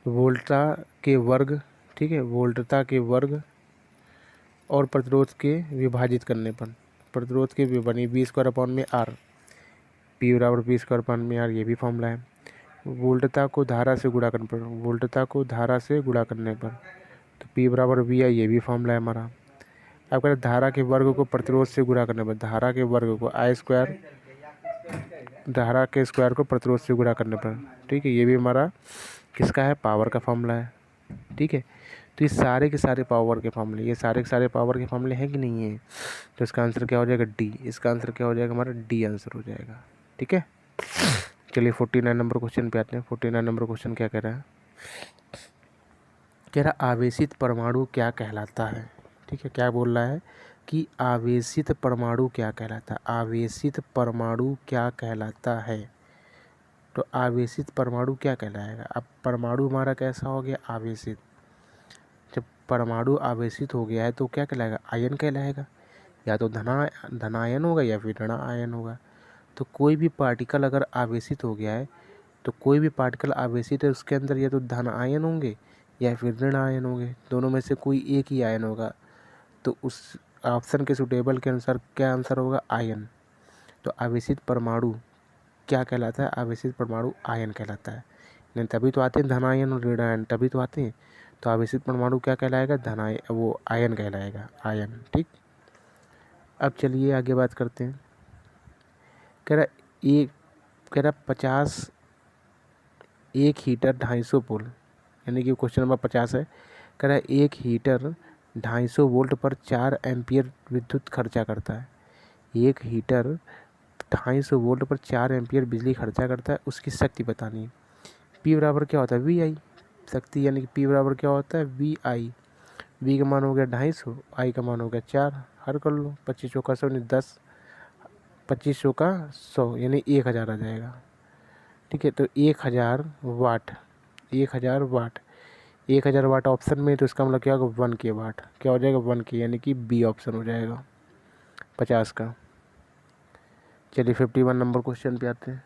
वोल्टा के वर्ग, ठीक है, वोल्टता के वर्ग और प्रतिरोध के विभाजित करने पर, प्रतिरोध के बनी V²/R, P बराबर V²/R, ये भी फॉर्मूला है। वोल्टता को धारा से गुणा करने पर, वोल्टता को धारा से गुणा करने पर तो P बराबर V है, ये भी फॉर्मूला है हमारा। अब कह धारा के वर्ग को प्रतिरोध से गुणा करने पर, धारा के वर्ग को I², धारा के स्क्वायर को प्रतिरोध से गुणा करने पर। ठीक है, ये भी हमारा किसका है, पावर का फॉर्मूला है। ठीक है, तो ये सारे के सारे पावर के फॉर्मूले, ये सारे के सारे पावर के फॉर्मूले हैं कि नहीं है। तो इसका आंसर क्या हो जाएगा, डी। इसका आंसर क्या हो जाएगा, हमारा डी आंसर हो जाएगा। ठीक है, चलिए 49 नंबर क्वेश्चन पे आते हैं। 49 नंबर क्वेश्चन क्या कह रहा है। कह रहा आवेशित परमाणु क्या कहलाता है। ठीक है, क्या बोल रहा है कि आवेशित परमाणु क्या कहलाता है। आवेशित परमाणु क्या कहलाता है। तो आवेशित परमाणु क्या कहलाएगा। अब परमाणु हमारा कैसा हो गया, आवेशित। जब परमाणु आवेशित हो गया है तो क्या कहलाएगा, आयन कहलाएगा। या तो धनायन होगा या फिर ऋण आयन होगा। तो कोई भी पार्टिकल अगर आवेशित हो गया है, तो कोई भी पार्टिकल आवेशित है उसके अंदर या तो धन आयन होंगे या फिर ऋण आयन होंगे। दोनों में से कोई एक ही आयन होगा। तो उस ऑप्शन के सुटेबल के अनुसार क्या आंसर होगा, आयन। तो आवेशित परमाणु क्या कहलाता है, आवेशित परमाणु आयन कहलाता है। नहीं तभी तो आते हैं धनायन और ऋण आयन, तभी तो आते हैं। तो आवेशित परमाणु क्या कहलाएगा, धनायन, वो आयन कहलाएगा, आयन। ठीक, अब चलिए आगे बात करते हैं। कह रहा 50 एक हीटर 250 वोल्ट, यानी कि क्वेश्चन नंबर 50 है। कह रहा एक हीटर 250 वोल्ट पर 4 एम्पियर विद्युत खर्चा करता है। एक हीटर 250 वोल्ट पर 4 एम्पियर बिजली खर्चा करता है, उसकी शक्ति बतानी है। P बराबर क्या होता है, VI, शक्ति यानी कि P बराबर क्या होता है, VI। V का मान हो गया 250, I का मान हो गया 4। हर कर लो, 25 का 100 नहीं 10, 2500 का 100 यानी 1000 आ जाएगा। ठीक है, तो 1000 वाट, 1000 वाट, 1000 वाट ऑप्शन में, तो इसका मतलब क्या होगा, 1 के वाट। क्या हो जाएगा, 1 के, यानी कि बी ऑप्शन हो जाएगा 50 का। चलिए 51 नंबर क्वेश्चन पे आते हैं।